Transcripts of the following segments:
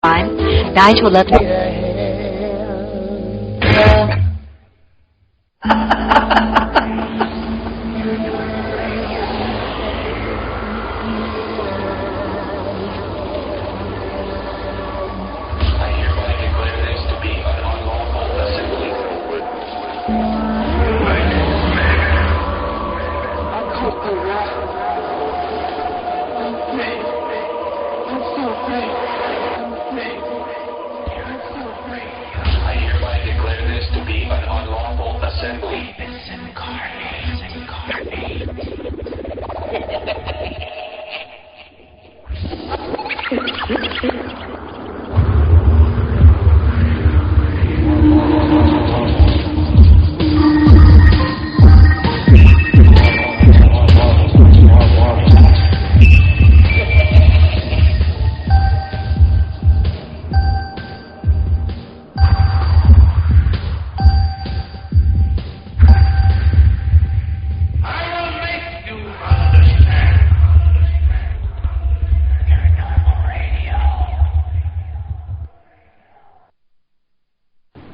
9 to 11.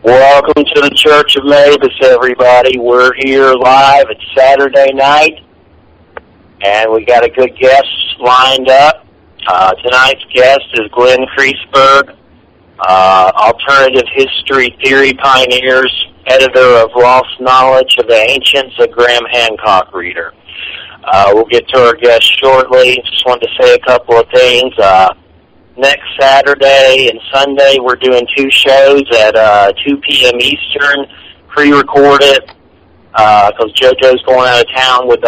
Welcome to the Church-Mbaus-100811, everybody. We're here live. It's Saturday night, and we got a good guest lined up. Tonight's guest is Glenn Kreisberg, alternative history theory pioneers, editor of Lost Knowledge of the Ancients, a Graham Hancock reader. We'll get to our guest shortly. Just wanted to say a couple of things. Next Saturday and Sunday, we're doing 2 shows at 2 p.m. Eastern, pre-recorded, because JoJo's going out of town with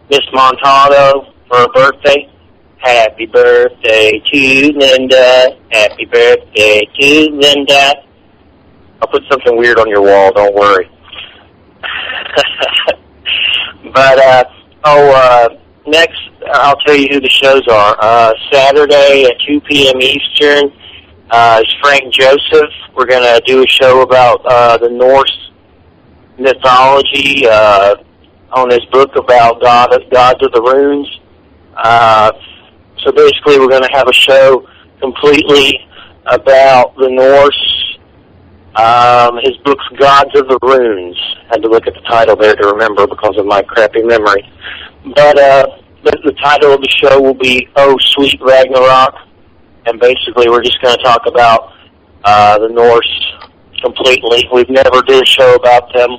Miss Montado for her birthday. Happy birthday to Linda. Happy birthday to Linda. I'll put something weird on your wall, don't worry. But, next, I'll tell you who the shows are. Saturday at 2 p.m. Eastern is Frank Joseph. We're going to do a show about the Norse mythology on his book about gods of the runes. So basically we're going to have a show completely about the Norse. His book's Gods of the Runes. Had to look at the title there to remember because of my crappy memory. But the title of the show will be Oh Sweet Ragnarok, and basically we're just going to talk about the Norse completely. We've never did a show about them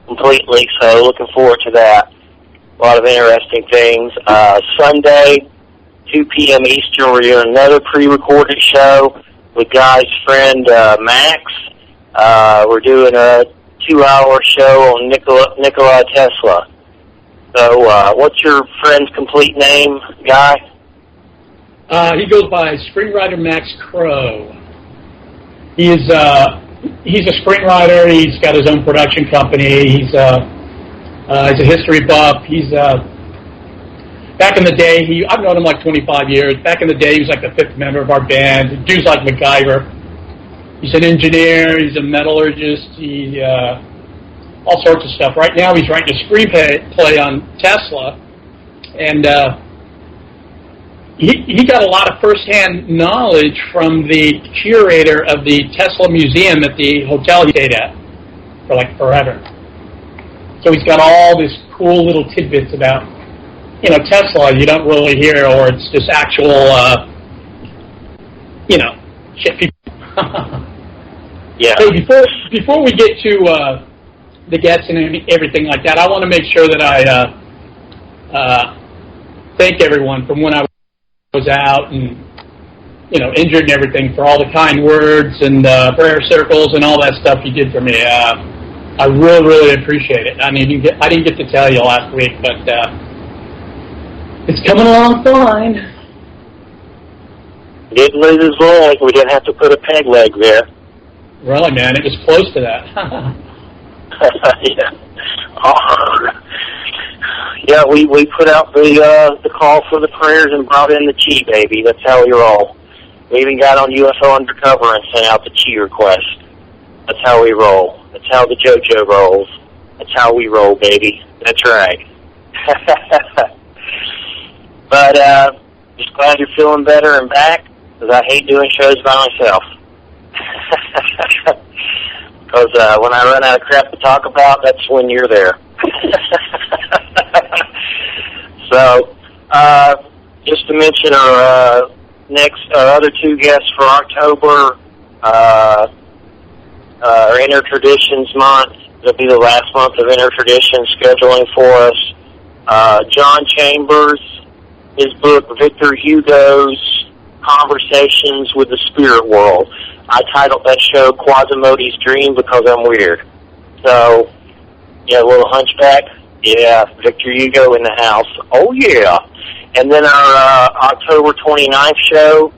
completely, so looking forward to that. A lot of interesting things. Sunday, 2 p.m. Eastern, we're doing another pre-recorded show with Guy's friend Max. We're doing a 2-hour show on Nikola Tesla. So, what's your friend's complete name, Guy? He goes by screenwriter Max Crow. He's a screenwriter. He's got his own production company. He's a history buff. He's back in the day. I've known him like 25 years. Back in the day, he was like the 5th member of our band. Dude's like MacGyver. He's an engineer. He's a metallurgist. He all sorts of stuff. Right now, he's writing a screenplay on Tesla, and he got a lot of first-hand knowledge from the curator of the Tesla Museum at the hotel he stayed at for like forever. So he's got all this cool little tidbits about, Tesla you don't really hear, or it's just actual, shit people. Yeah. So before we get to the guests and everything like that, I want to make sure that I thank everyone from when I was out and, injured and everything for all the kind words and prayer circles and all that stuff you did for me. I really, really appreciate it. I didn't get to tell you last week, but it's coming along fine. Didn't lose his leg. We didn't have to put a peg leg there. Really, man, it was close to that. Yeah. Yeah, we put out the call for the prayers and brought in the chi, baby. That's how we roll. We even got on UFO Undercover and sent out the chi request. That's how we roll. That's how the JoJo rolls. That's how we roll, baby. That's right. But just glad you're feeling better and back. because I hate doing shows by myself. Because when I run out of crap to talk about, that's when you're there. So, just to mention our other two guests for October, our Inner Traditions month. It'll be the last month of Inner Traditions scheduling for us. John Chambers, his book, Victor Hugo's Conversations with the Spirit World. I titled that show Quasimodo's Dream because I'm weird. So, yeah, a little hunchback. Yeah, Victor Hugo in the house. Oh, yeah. And then our October 29th show,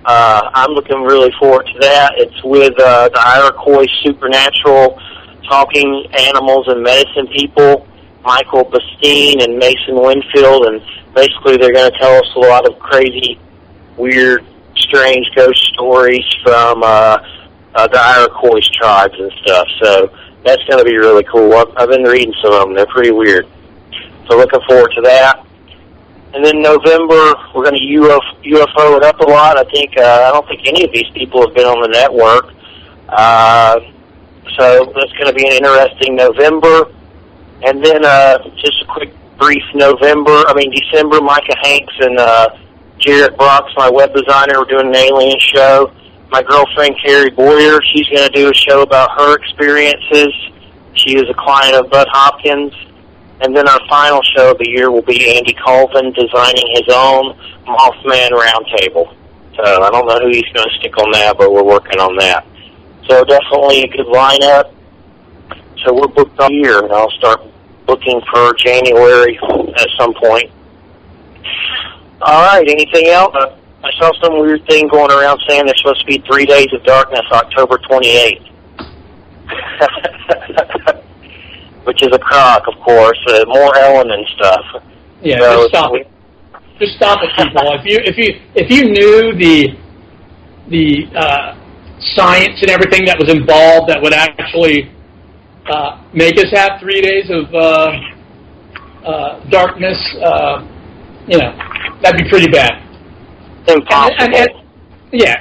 I'm looking really forward to that. It's with the Iroquois Supernatural Talking Animals and Medicine People, Michael Bastine and Mason Winfield, and basically they're going to tell us a lot of crazy, weird, strange ghost stories from the Iroquois tribes and stuff. So that's going to be really cool. I've been reading some of them. They're pretty weird. So looking forward to that. And then November, we're going to UFO it up a lot. I don't think any of these people have been on the network. So that's going to be an interesting November. And then just a quick, brief December, Micah Hanks and Jarrett Brock's my web designer. We're doing an alien show. My girlfriend, Carrie Boyer, she's going to do a show about her experiences. She is a client of Bud Hopkins. And then our final show of the year will be Andy Colvin designing his own Mothman Roundtable. So I don't know who he's going to stick on that, but we're working on that. So definitely a good lineup. So we're booked all year, and I'll start booking for January at some point. All right, anything else? I saw some weird thing going around saying there's supposed to be 3 days of darkness, October 28th. Which is a crock, of course. More Ellen and stuff. Yeah, so just stop it. Just stop it, people. If you knew the science and everything that was involved, that would actually make us have 3 days of darkness, that'd be pretty bad. Impossible.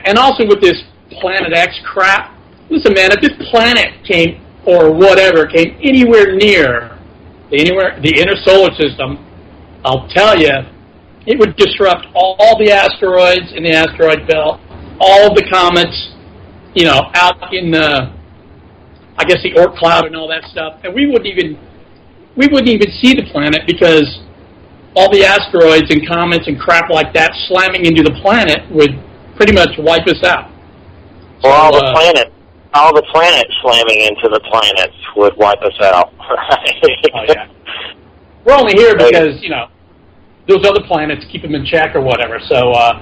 And also with this Planet X crap. Listen, man, if this planet came anywhere near the inner solar system, I'll tell you, it would disrupt all the asteroids in the asteroid belt, all of the comets, out in the Oort cloud and all that stuff, and we wouldn't even see the planet because all the asteroids and comets and crap like that slamming into the planet would pretty much wipe us out. Well, all the planets slamming into the planets would wipe us out. Oh, yeah. We're only here because, those other planets keep them in check or whatever. So, I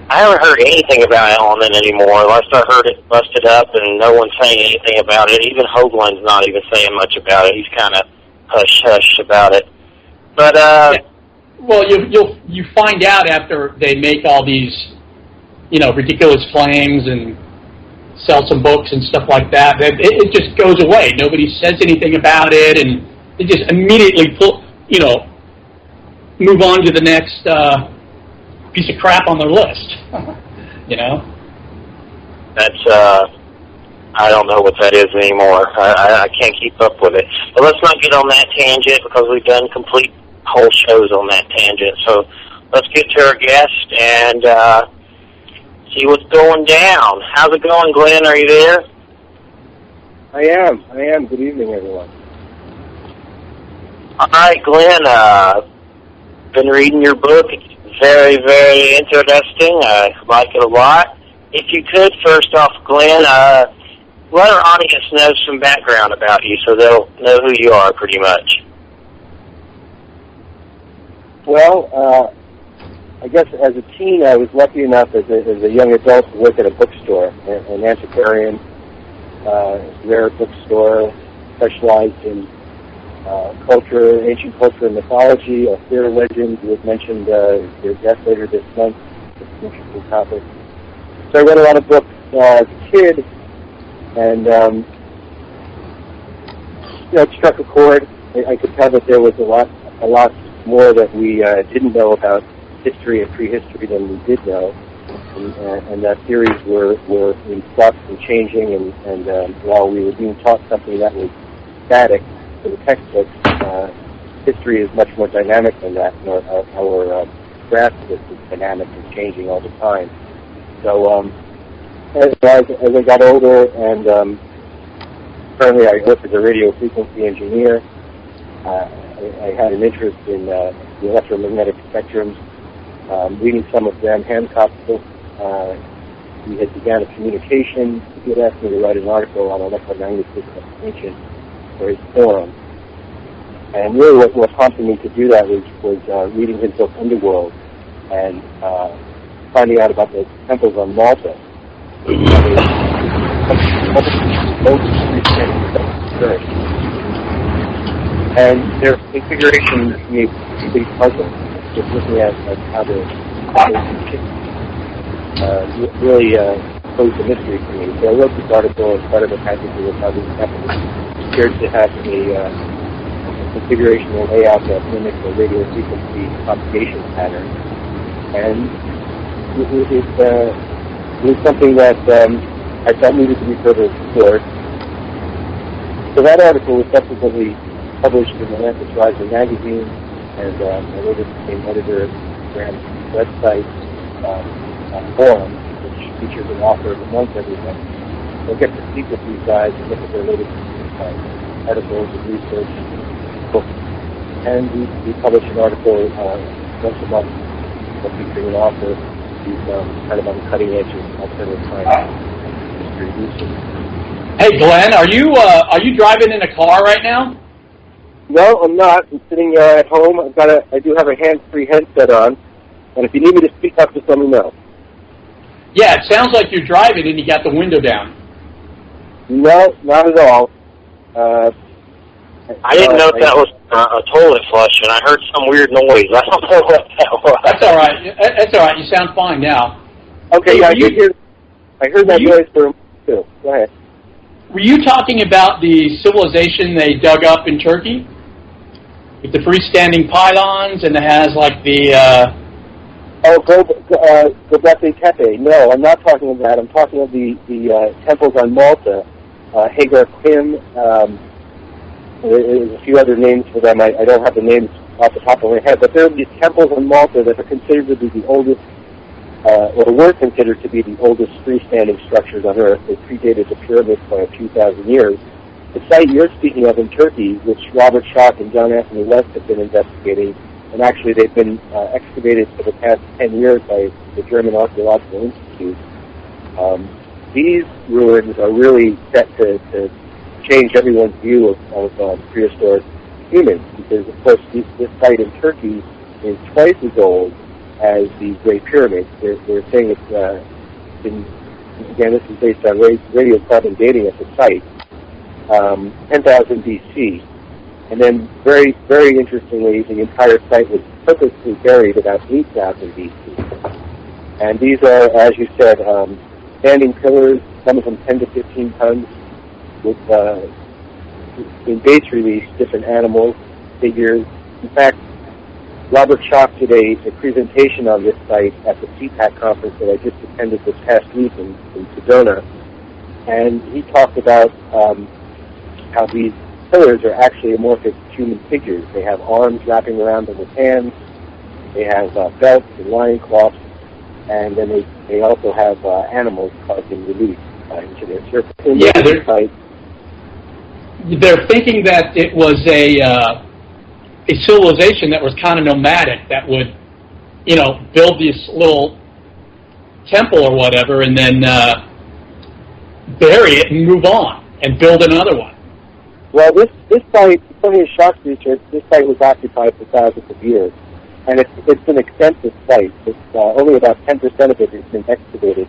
haven't heard anything about Element anymore. Last I heard it busted up and no one's saying anything about it. Even Hoagland's not even saying much about it. He's kind of hush-hush about it. But, well, you find out after they make all these, ridiculous claims and sell some books and stuff like that. It just goes away. Nobody says anything about it, and they just immediately move on to the next piece of crap on their list. That's I don't know what that is anymore. I can't keep up with it. But let's not get on that tangent because we've done complete whole shows on that tangent. So let's get to our guest and see what's going down. How's it going, Glenn? Are you there? I am. Good evening, everyone. All right, Glenn. Been reading your book. It's very, very interesting. I like it a lot. If you could, first off, Glenn, let our audience know some background about you so they'll know who you are pretty much. Well, I guess as a teen, I was lucky enough as a young adult to work at a bookstore, an antiquarian, rare bookstore, specialized in culture, ancient culture and mythology, theater legends. You had mentioned your guest later this month. It's an interesting topic. So I read a lot of books as a kid, and it struck a chord. I could tell that there was a lot more that we didn't know about history and prehistory than we did know. and that theories were in flux and changing, and while we were being taught something that was static in the textbooks, history is much more dynamic than that, and our grasp of it is dynamic and changing all the time. So as I got older, and currently I work as a radio frequency engineer, I had an interest in the electromagnetic spectrums, reading some of Graham Hancock's books. We had began a communication. He had asked me to write an article on electromagnetic expansion for his forum. And really what prompted me to do that was reading his book Underworld and finding out about the temples on Malta. And their configuration made a big puzzle. Just looking at how they really posed a mystery for me. So I wrote this article as part of a package with how these temples appeared to have a configuration or layout that mimics a radio frequency propagation pattern. And it was something that I felt needed to be further explored. So that article was subsequently published in Atlantis Rising magazine, and I later became editor of Graham's website, forum, which features an author of the month every month. So I get to speak with these guys and look at their latest articles and research, books, and we publish an article once a month featuring an author who's kind of on the cutting edge of alternative science history research. Hey, Glenn, are you driving in a car right now? No, I'm not. I'm sitting at home. I do have a hands-free headset on, and if you need me to speak up, just let me know. Yeah, it sounds like you're driving and you got the window down. No, not at all. I didn't know if that was a toilet flush, and I heard some weird noise. I don't know what that was. That's all right. That's all right. You sound fine now. Okay, hey, yeah, I heard that noise for a moment, too. Go ahead. Were you talking about the civilization they dug up in Turkey? With the freestanding pylons, and it has like the... Göbekli Tepe. No, I'm not talking of that. I'm talking of the temples on Malta, Hagar Kim. There's a few other names for them. I don't have the names off the top of my head, but there are these temples on Malta that are considered to be the oldest, or were considered to be the oldest freestanding structures on Earth. They predated the pyramids by a few thousand years. The site you're speaking of in Turkey, which Robert Schock and John Anthony West have been investigating, and actually they've been excavated for the past 10 years by the German Archaeological Institute. These ruins are really set to change everyone's view of prehistoric humans, because, of course, this site in Turkey is twice as old as the Great Pyramids. They're saying it's again, this is based on radiocarbon dating at the site, 10,000 BC. And then, very, very interestingly, the entire site was purposely buried about 8,000 BC. And these are, as you said, standing pillars, some of them 10 to 15 tons, with, in base relief, different animals, figures. In fact, Robert Schock did a presentation on this site at the CPAC conference that I just attended this past week in Sedona. And he talked about how these pillars are actually amorphous human figures. They have arms wrapping around them with hands. They have belts and loincloths. And then they also have animals carved in relief into their surface. Yeah, they're thinking that it was a civilization that was kind of nomadic, that would, build this little temple or whatever, and then bury it and move on and build another one. Well, this site, according to Schock's research, this site was occupied for thousands of years, and it's an extensive site. It's only about 10% of it has been excavated,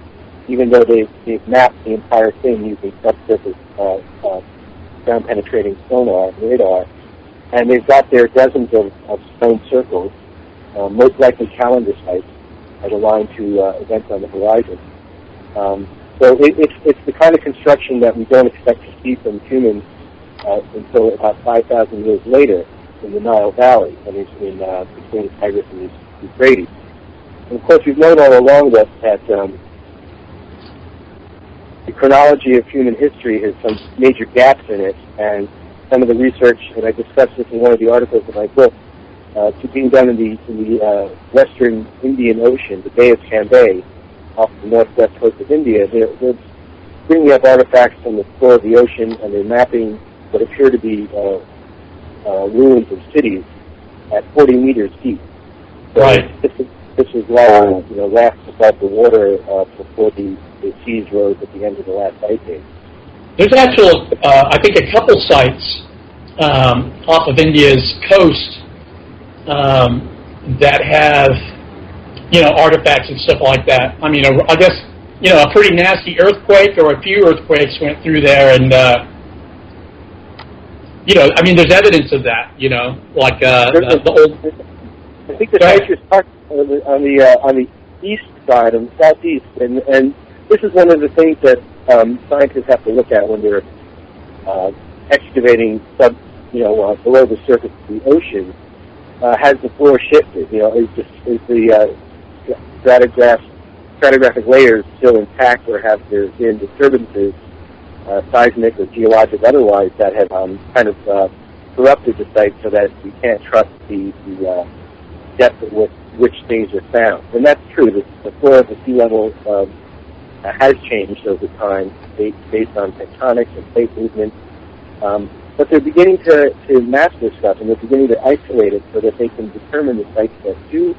even though they've mapped the entire thing using subsurface ground-penetrating sonar, radar, and they've got there dozens of stone circles, most likely calendar sites, that align to events on the horizon. So it's the kind of construction that we don't expect to see from humans until about 5,000 years later in the Nile Valley, and it's between the Tigris and the Euphrates. And of course, we've known all along that the chronology of human history has some major gaps in it, and some of the research, and I discussed this in one of the articles in my book, being done in the western Indian Ocean, the Bay of Chambay, off the northwest coast of India. They're bringing up artifacts from the floor of the ocean, and they're mapping what appear to be ruins of cities at 40 meters deep. So right. This is rafts above the water before the seas rose at the end of the last ice age. There's actual, I think, a couple sites off of India's coast that have, artifacts and stuff like that. I mean, I guess, a pretty nasty earthquake or a few earthquakes went through there, and there's evidence of that. Like the old. I think the site you're talking on the east side, on the southeast, and this is one of the things that scientists have to look at when they're excavating below the surface of the ocean. Has the floor shifted? Is the stratigraphic layers still intact, or have there been disturbances, seismic or geologic otherwise, that have kind of corrupted the site so that you can't trust the depth at which things are found? And that's true. The floor of the sea level has changed over time based on tectonics and plate movement. But they're beginning to map this stuff, and they're beginning to isolate it so that they can determine the sites that do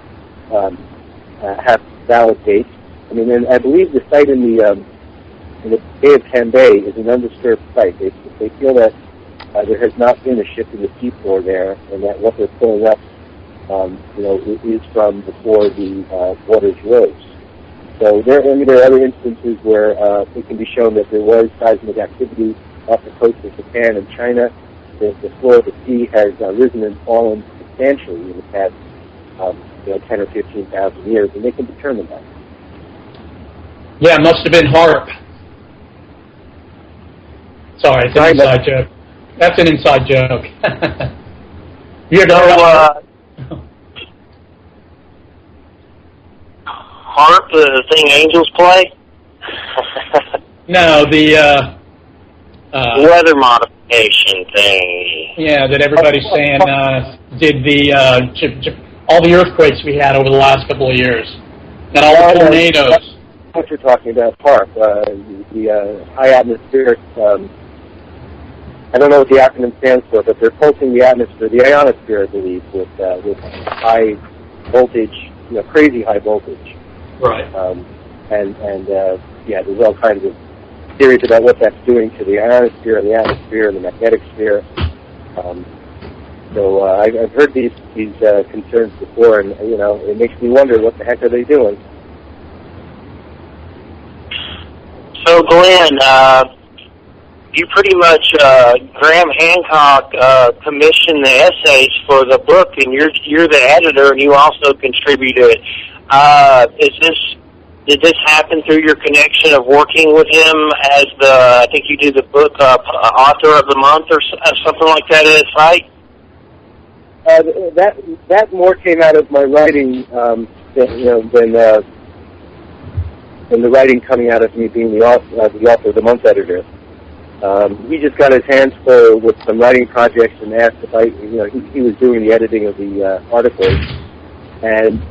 have valid dates. I mean, and I believe the site in the Bay of Chambay is an undisturbed site. They feel that there has not been a shift in the seafloor there, and that what they're pulling up, is from before the waters rose. So there are other instances where it can be shown that there was seismic activity off the coast of Japan and China. The floor of the sea has risen and fallen substantially in the past 10 or 15,000 years, and they can determine that. Yeah, it must have been HARP. Sorry, it's an inside joke. That's an inside joke. You ever HARP, the thing angels play? No, the weather modification thing. Yeah, that everybody's saying did the all the earthquakes we had over the last couple of years, and all the tornadoes. What you're talking about, HARP, the high atmospheric. I don't know what the acronym stands for, but they're pulsing the atmosphere, the ionosphere, I believe, with high voltage, crazy high voltage. Right. There's all kinds of theories about what that's doing to the ionosphere and the atmosphere and the magnetic sphere. I've heard these concerns before, and it makes me wonder, what the heck are they doing? So, Glenn, you pretty much Graham Hancock commissioned the essays for the book, and you're the editor, and you also contributed. Did this happen through your connection of working with him as I think you did the book author of the month or something like that at his site? That more came out of my writing than the writing coming out of me being the author of the month editor. He just got his hands full with some writing projects and asked if he was doing the editing of the articles, and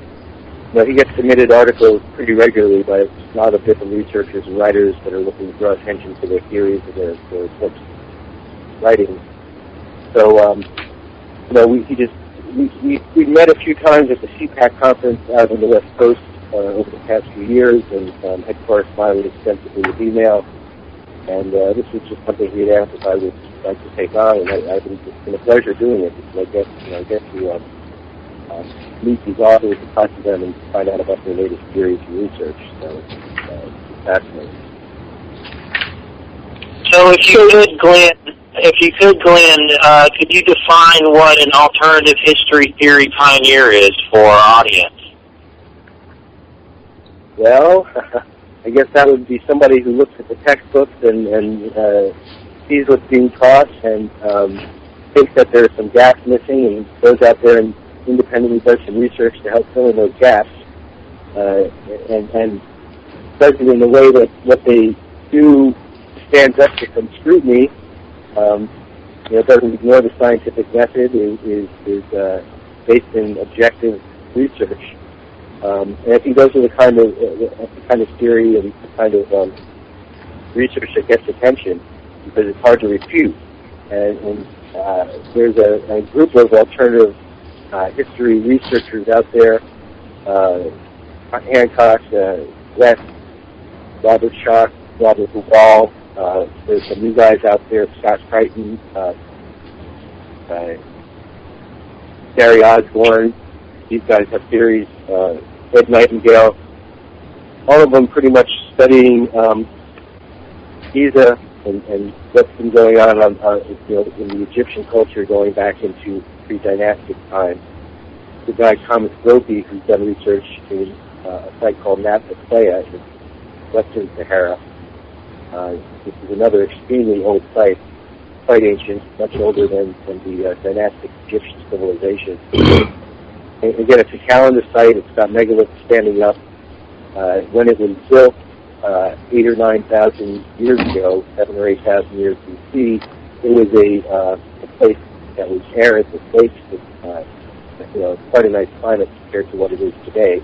he gets submitted articles pretty regularly by a lot of different researchers and writers that are looking to draw attention to their theories and their books writing. So, we met a few times at the CPAC conference out on the West Coast over the past few years, and had corresponded extensively with email. And this was just something he had asked if I would like to take on, and I think it's been a pleasure doing it, because I get to meet these authors and talk to them and find out about their latest theories and research. So it's fascinating. So if you could, Glenn, could you define what an alternative history theory pioneer is for our audience? Well, I guess that would be somebody who looks at the textbooks and sees what's being taught and thinks that there are some gaps missing, and goes out there and independently does some research to help fill in those gaps. and does it in a way that what they do stands up to some scrutiny. Doesn't ignore the scientific method. Is based in objective research. And I think those are the kind of theory and the kind of research that gets attention because it's hard to refute. And there's a group of alternative history researchers out there: Hancock, West, Robert Schock, Robert Ball. There's some new guys out there: Scott Crichton, Gary Osborne. These guys have theories. Ed Nightingale. All of them pretty much studying Giza and what's been going on in the Egyptian culture going back into pre-dynastic times. The guy Thomas Gropey, who's done research in a site called Nabta in Western Sahara. This is another extremely old site, quite ancient, much older than the dynastic Egyptian civilization. And again, it's a calendar site. It's got megaliths standing up. When it was built 8,000 or 9,000 years ago, 7,000 or 8,000 years BC, it was a place that was arid with lakes, with quite a nice climate compared to what it is today.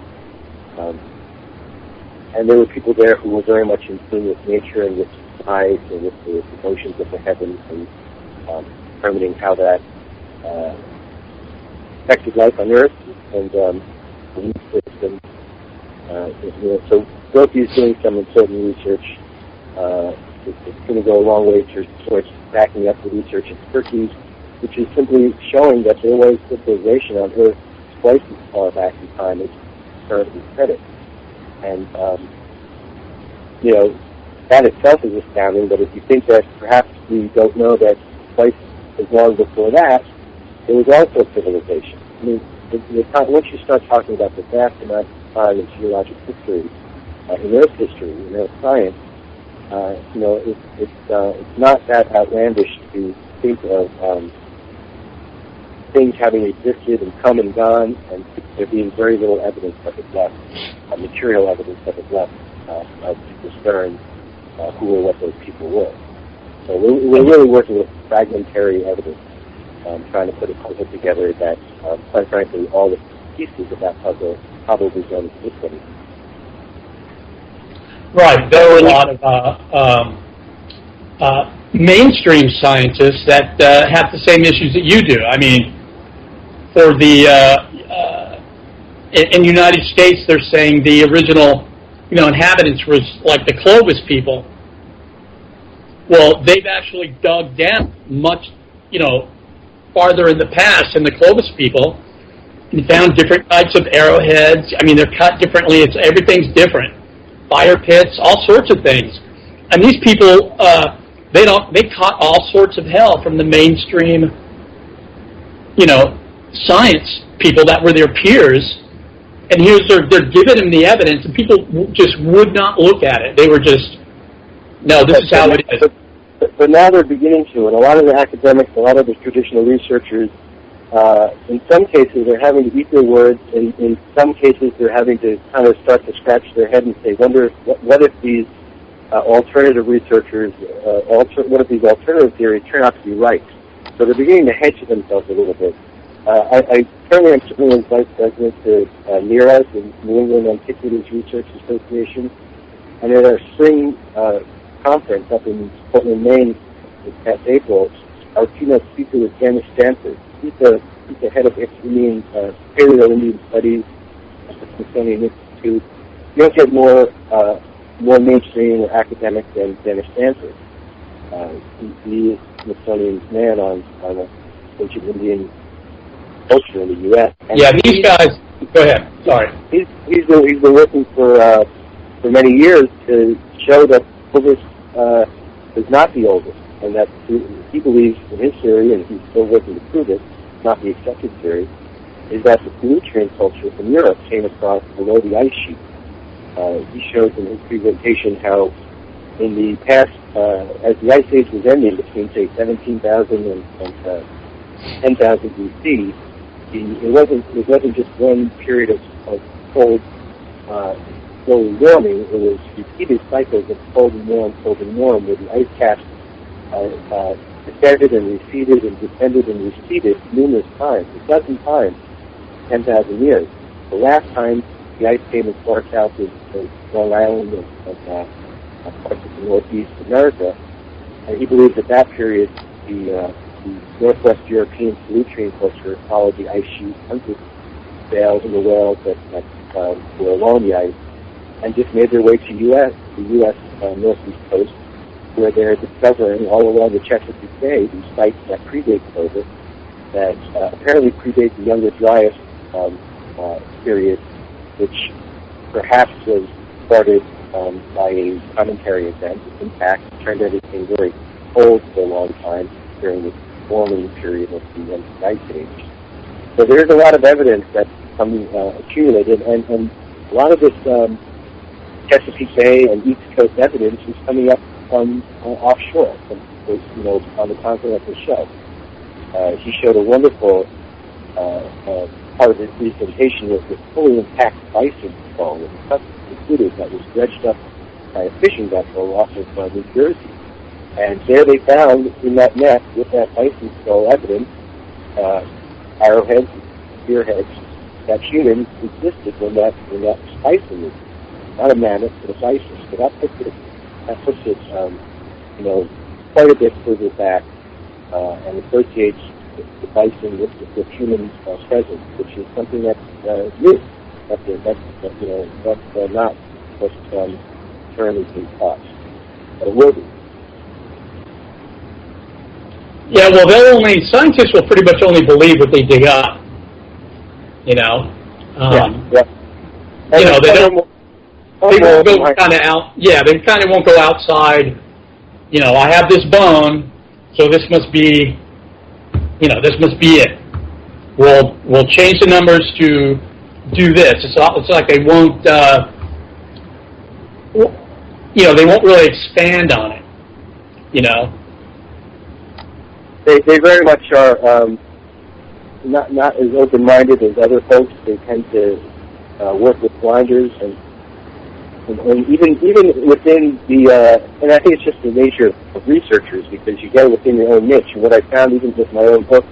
And there were people there who were very much in tune with nature and with the skies and with the motions of the heavens and determining how that affected life on Earth and the belief system. So Gropey is doing some important research. It's going to go a long way towards backing up the research in Turkey, which is simply showing that there was civilization on Earth twice as far back in time as currently credit. And, that itself is astounding, but if you think that perhaps we don't know that twice as long before that, there was also civilization. I mean, once you start talking about the vast amount of time in geologic history, in Earth history, in Earth science, it's not that outlandish to think of things having existed and come and gone, and there being very little evidence of it left, material evidence of it left, to discern who or what those people were. So we're really working with fragmentary evidence, trying to put a puzzle together that, quite frankly, all the pieces of that puzzle probably don't exist anymore. Right. There are a lot of mainstream scientists that have the same issues that you do. I mean, for in the United States, they're saying the original, inhabitants was like the Clovis people. Well, they've actually dug down much, farther in the past than the Clovis people and found different types of arrowheads. I mean, they're cut differently. Everything's different. Fire pits, all sorts of things. And these people, they caught all sorts of hell from the mainstream, science people that were their peers. And they're giving them the evidence, and people just would not look at it. They were just, no, this is how it is. But now they're beginning to, and a lot of the academics, a lot of the traditional researchers, in some cases they're having to eat their words, and in some cases they're having to kind of start to scratch their head and say, what if these alternative researchers, what if these alternative theories turn out to be right? So they're beginning to hedge themselves a little bit. I currently am serving as vice president to NERA, the New England Antiquities Research Association, and at our spring conference up in Portland, Maine this past April, our keynote speaker was Dennis Stanford. He's the head of Paleo-Indian Studies at the Smithsonian Institute. You don't get more mainstream or academic than Dennis Stanford. He is Smithsonian's man on ancient Indian culture in the U.S. And yeah, these guys. Go ahead. Sorry. He's been working for many years to show that Clovis is not the oldest, and that he believes in his theory, and he's still working to prove it, not the accepted theory, is that the Nutrient culture from Europe came across below the ice sheet. He shows in his presentation how in the past, as the ice age was ending between, say, 17,000 and 10,000 BC, it wasn't just one period of cold slowly warming. It was repeated cycles of cold and warm, where the ice caps descended and receded and descended and receded numerous times, a dozen times, 10,000 years. The last time the ice came as far south as Long Island and parts of the Northeast America, and he believes at that period the Northwest European Solutrean culture followed the ice sheet, hunted sails and the whales that were along the ice, and just made their way to the U.S. Northeast coast, where they're discovering all along the Chesapeake Bay these sites that predate COVID, that apparently predate the Younger Dryas period, which perhaps was started by a cometary event. Its impact turned everything very cold for a long time during the forming period of the end of the Ice Age. So there's a lot of evidence that's accumulated, and a lot of this Chesapeake Bay and East Coast evidence is coming up from offshore, on the continental shelf. He showed a wonderful part of his presentation with this fully intact bison skull with a included that was dredged up by a fishing vessel off of New Jersey. And there they found in that net with that bison skull evidence, arrowheads, spearheads, that humans existed when that bison was not a mammoth but a bison. So that puts it quite a bit further back and associates the bison with human presence, which is something that's new. That's not what's currently being taught, but it will be. Yeah, well, scientists will pretty much only believe what they dig up. They don't. They won't go kind of out. Yeah, they kind of won't go outside. I have this bone, so this must be. This must be it. We'll change the numbers to do this. It's like they won't. They won't really expand on it. They very much are not as open-minded as other folks. They tend to work with blinders and even within the and I think it's just the nature of researchers, because you get within your own niche. And what I found even with my own book,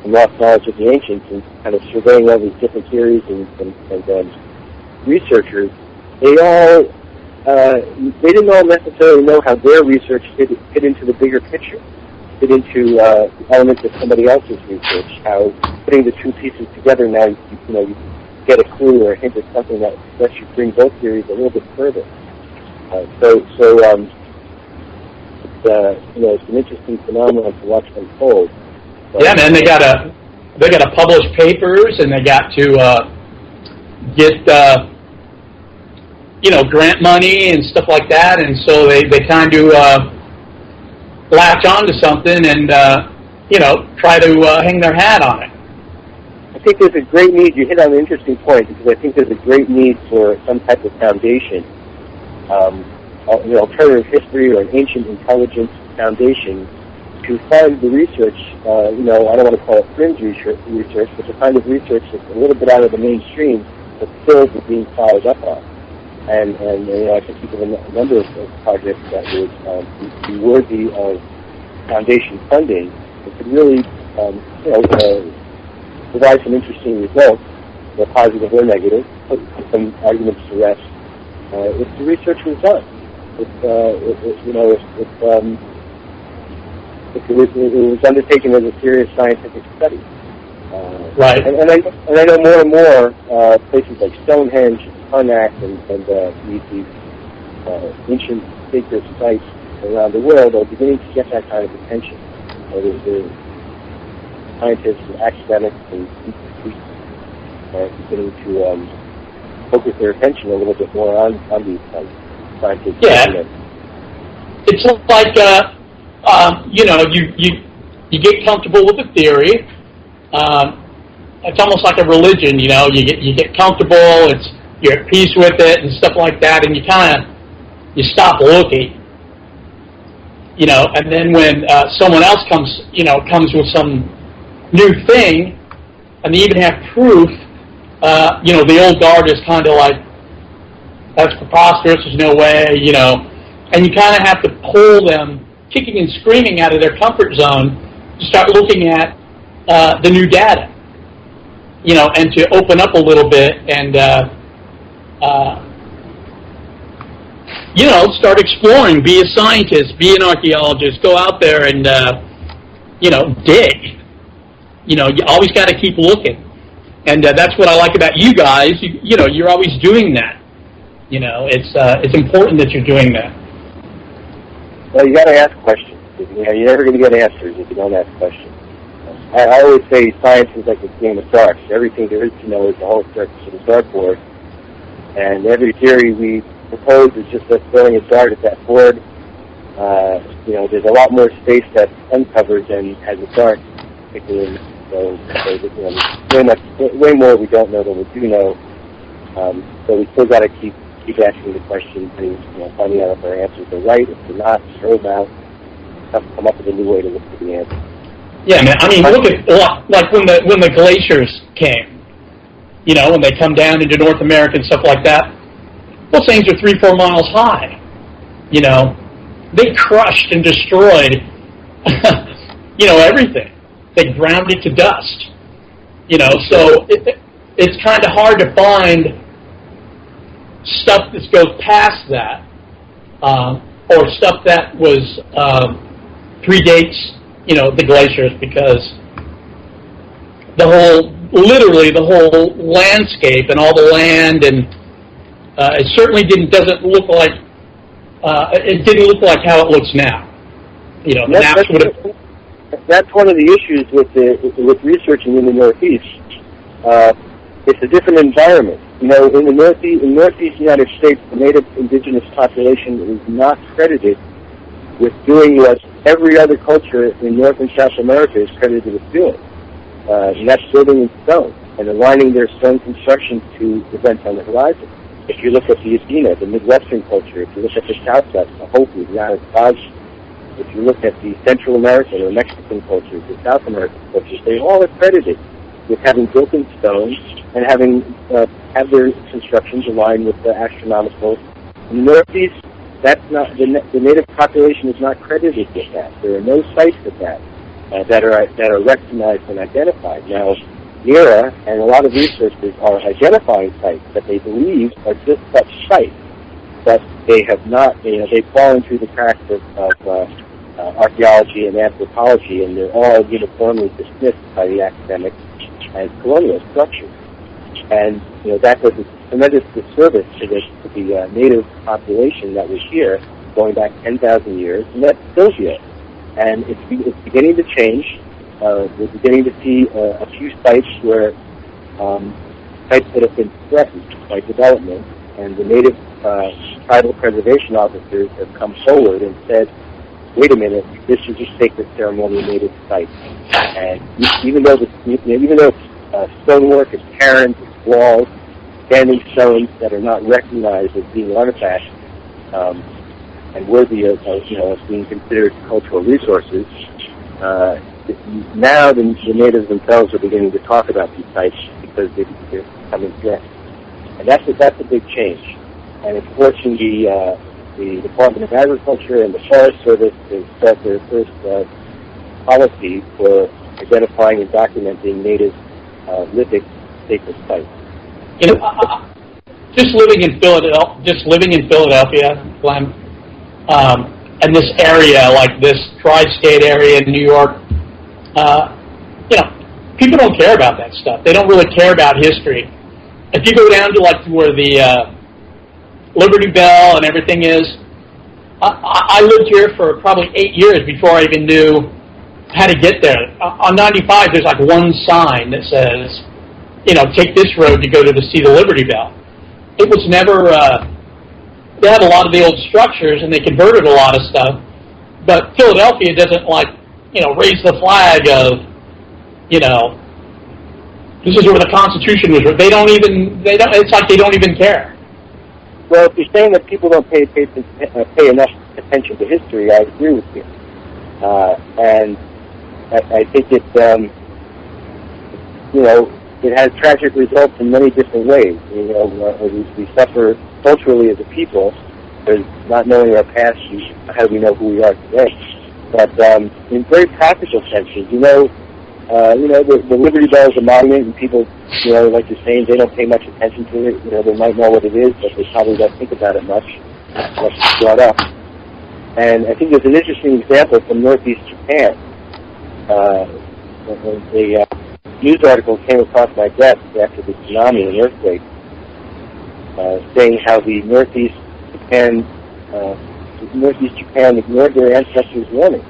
The Lost Knowledge of the Ancients, and kind of surveying all these different theories and researchers, they didn't all necessarily know how their research fit into the bigger picture, fit into elements of somebody else's research. How putting the two pieces together, now you get a clue or a hint of something that lets you bring both theories a little bit further. It's an interesting phenomenon to watch unfold. Yeah, man, they got to publish papers, and they got to get grant money and stuff like that, and so they kind of latch onto something and try to hang their hat on it. I think there's a great need. You hit on an interesting point, because I think there's a great need for some type of foundation, alternative history or an ancient intelligence foundation to fund the research. I don't want to call it fringe research, but the kind of research that's a little bit out of the mainstream, but still is being followed up on. And I can think of a number of projects that would be worthy of foundation funding. It could really, provide some interesting results, positive or negative, put some arguments to rest. If the research was done, if it was undertaken as a serious scientific study. Right. And I know more and more places like Stonehenge, Karnak, and these ancient sacred sites around the world are beginning to get that kind of attention. The scientists and academics and institutions are beginning to focus their attention a little bit more on these scientific experiments. It's like you get comfortable with the theory. It's almost like a religion, You get comfortable. You're at peace with it and stuff like that, and you stop looking. And then when someone else comes with some new thing, and they even have proof, the old guard is kind of like, that's preposterous, there's no way, you know. And you kind of have to pull them, kicking and screaming, out of their comfort zone to start looking at the new data, you know, and to open up a little bit and, you know, start exploring, be a scientist, be an archaeologist, go out there and, you know, dig. You know, you always got to keep looking. And that's what I like about you guys. You know, you're always doing that. You know, it's important that you're doing that. Well, you got to ask questions. You know, you're never going to get answers if you don't ask questions. I always say science is like a game of darts. Everything there is to know is the whole surface of the dartboard, and every theory we propose is just us throwing a dart at that board. You know, there's a lot more space that's uncovered than has a dart, particularly. So you know, way more we don't know than we do know. So we still got to keep asking the questions and, you know, finding out if our answers are right. If they're not, throw them out. Have to come up with a new way to look for the answer. Yeah, man. I mean, look at like when the glaciers came. You know, when they come down into North America and stuff like that. Those things are 3-4 miles high. You know, they crushed and destroyed, you know, everything. They ground it to dust. You know, so it's kind of hard to find stuff that goes past that, or stuff that was predates, you know, the glaciers, because literally the whole landscape and all the land, and it certainly doesn't look like it didn't look like how it looks now. You know, the maps would have. That's one of the issues with researching in the Northeast. It's a different environment. You know, in the Northeast United States, the native indigenous population is not credited with doing what every other culture in North and South America is credited with doing. And that's building in stone and aligning their stone construction to events on the horizon. If you look at the Adena, the Midwestern culture, if you look at the Southwest, the Hopi, the Anasazi, if you look at the Central American or Mexican cultures, the South American cultures, they all are credited with having built in stone and having have their constructions aligned with the astronomical. In the Northeast, that's not the native population is not credited with that. There are no sites of that that are recognized and identified. Now, NERA and a lot of researchers are identifying sites that they believe are just such sites, but they have not. You know, they've fallen through the cracks of archaeology and anthropology, and they're all uniformly dismissed by the academics as colonial structures. And you know, that does a tremendous disservice to the native population that was here going back 10,000 years, and that's still here. And it's beginning to change. We're beginning to see a few sites where sites that have been threatened by development, and the native tribal preservation officers have come forward and said, wait a minute, this is a sacred ceremonial native site. And even though it's stonework, it's cairns, it's walls, standing stones that are not recognized as being artifacts and worthy of being considered cultural resources, now the natives themselves are beginning to talk about these sites because they're becoming threats. And that's a big change. And it's forcing the Department of Agriculture and the Forest Service to start their first policy for identifying and documenting native lithic sacred sites. You know, just living in Philadelphia, Glenn, and this area, like this tri-state area in New York, you know, people don't care about that stuff. They don't really care about history. If you go down to like where the Liberty Bell and everything is, I lived here for probably 8 years before I even knew how to get there. On 95, there's like one sign that says, you know, take this road to go to see the Liberty Bell. It was never, they had a lot of the old structures and they converted a lot of stuff, but Philadelphia doesn't like, you know, raise the flag of, you know, this is where the Constitution was. It's like they don't even care. Well, if you're saying that people don't pay enough attention to history, I agree with you. And I think it's, you know, it has tragic results in many different ways. You know, we suffer culturally as a people, because not knowing our past, how do we know who we are today? But in very practical senses, the Liberty Bell is a monument, and people, like you're saying, they don't pay much attention to it. You know, they might know what it is, but they probably don't think about it much unless it's brought up. And I think there's an interesting example from Northeast Japan. A news article came across my desk after the tsunami and earthquake, saying how the Northeast Japan ignored their ancestors' warning.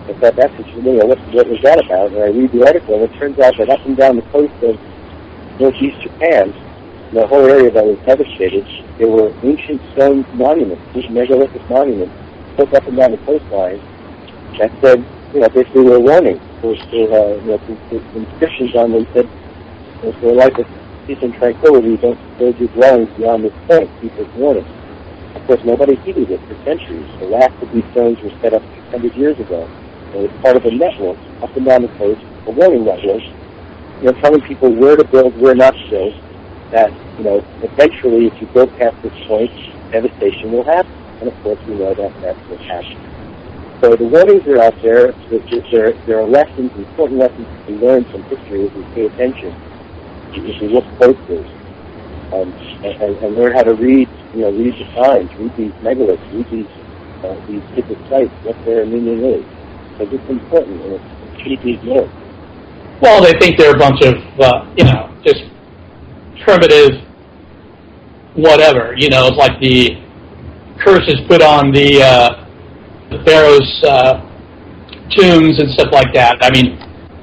I thought, that's interesting. What was that about? And I read the article, and it turns out that up and down the coast of Northeast Japan, the whole area that was devastated, there were ancient stone monuments, these megalithic monuments, built up and down the coastline that said, basically were warning for inscriptions on them said, for a life of peace and tranquility, don't build your dwellings beyond this point, keep this warning. Of course, nobody heeded it for centuries. The last of these stones were set up 600 years ago. It was part of a network up and down the coast, a warning network, telling people where to build, where not to build, that, eventually if you go past this point, devastation will happen. And of course we know that that's what happened. So the warnings are out there. There are lessons, important lessons to be learned from history if we pay attention, if we look closely, and learn how to read the signs, read these megaliths, read these sacred sites, what their meaning is. Because it's important, and it shouldn't be ignored. Well, they think they're a bunch of, just primitive whatever. It's like the curses put on the pharaoh's tombs and stuff like that. I mean,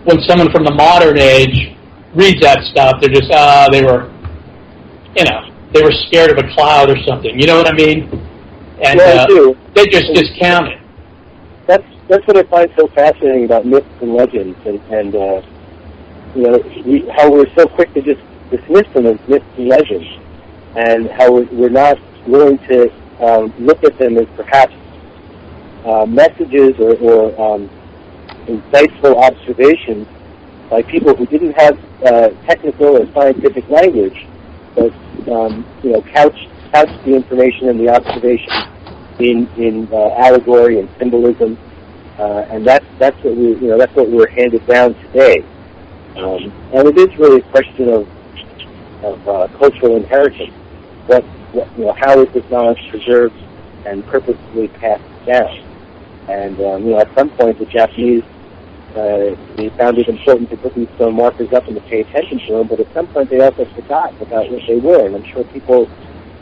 when someone from the modern age reads that stuff, they're just, they were scared of a cloud or something. You know what I mean? And they just discount it. That's what I find so fascinating about myths and legends, and how we're so quick to just dismiss them as myths and legends, and how we're not willing to look at them as perhaps messages or insightful observations by people who didn't have technical or scientific language, but couched the information and the observation in allegory and symbolism, and that's what we're handed down today. And it is really a question of cultural inheritance. How is this knowledge preserved and purposefully passed down? And at some point the Japanese they found it important to put these stone markers up and to pay attention to them, but at some point they also forgot about what they were. And I'm sure people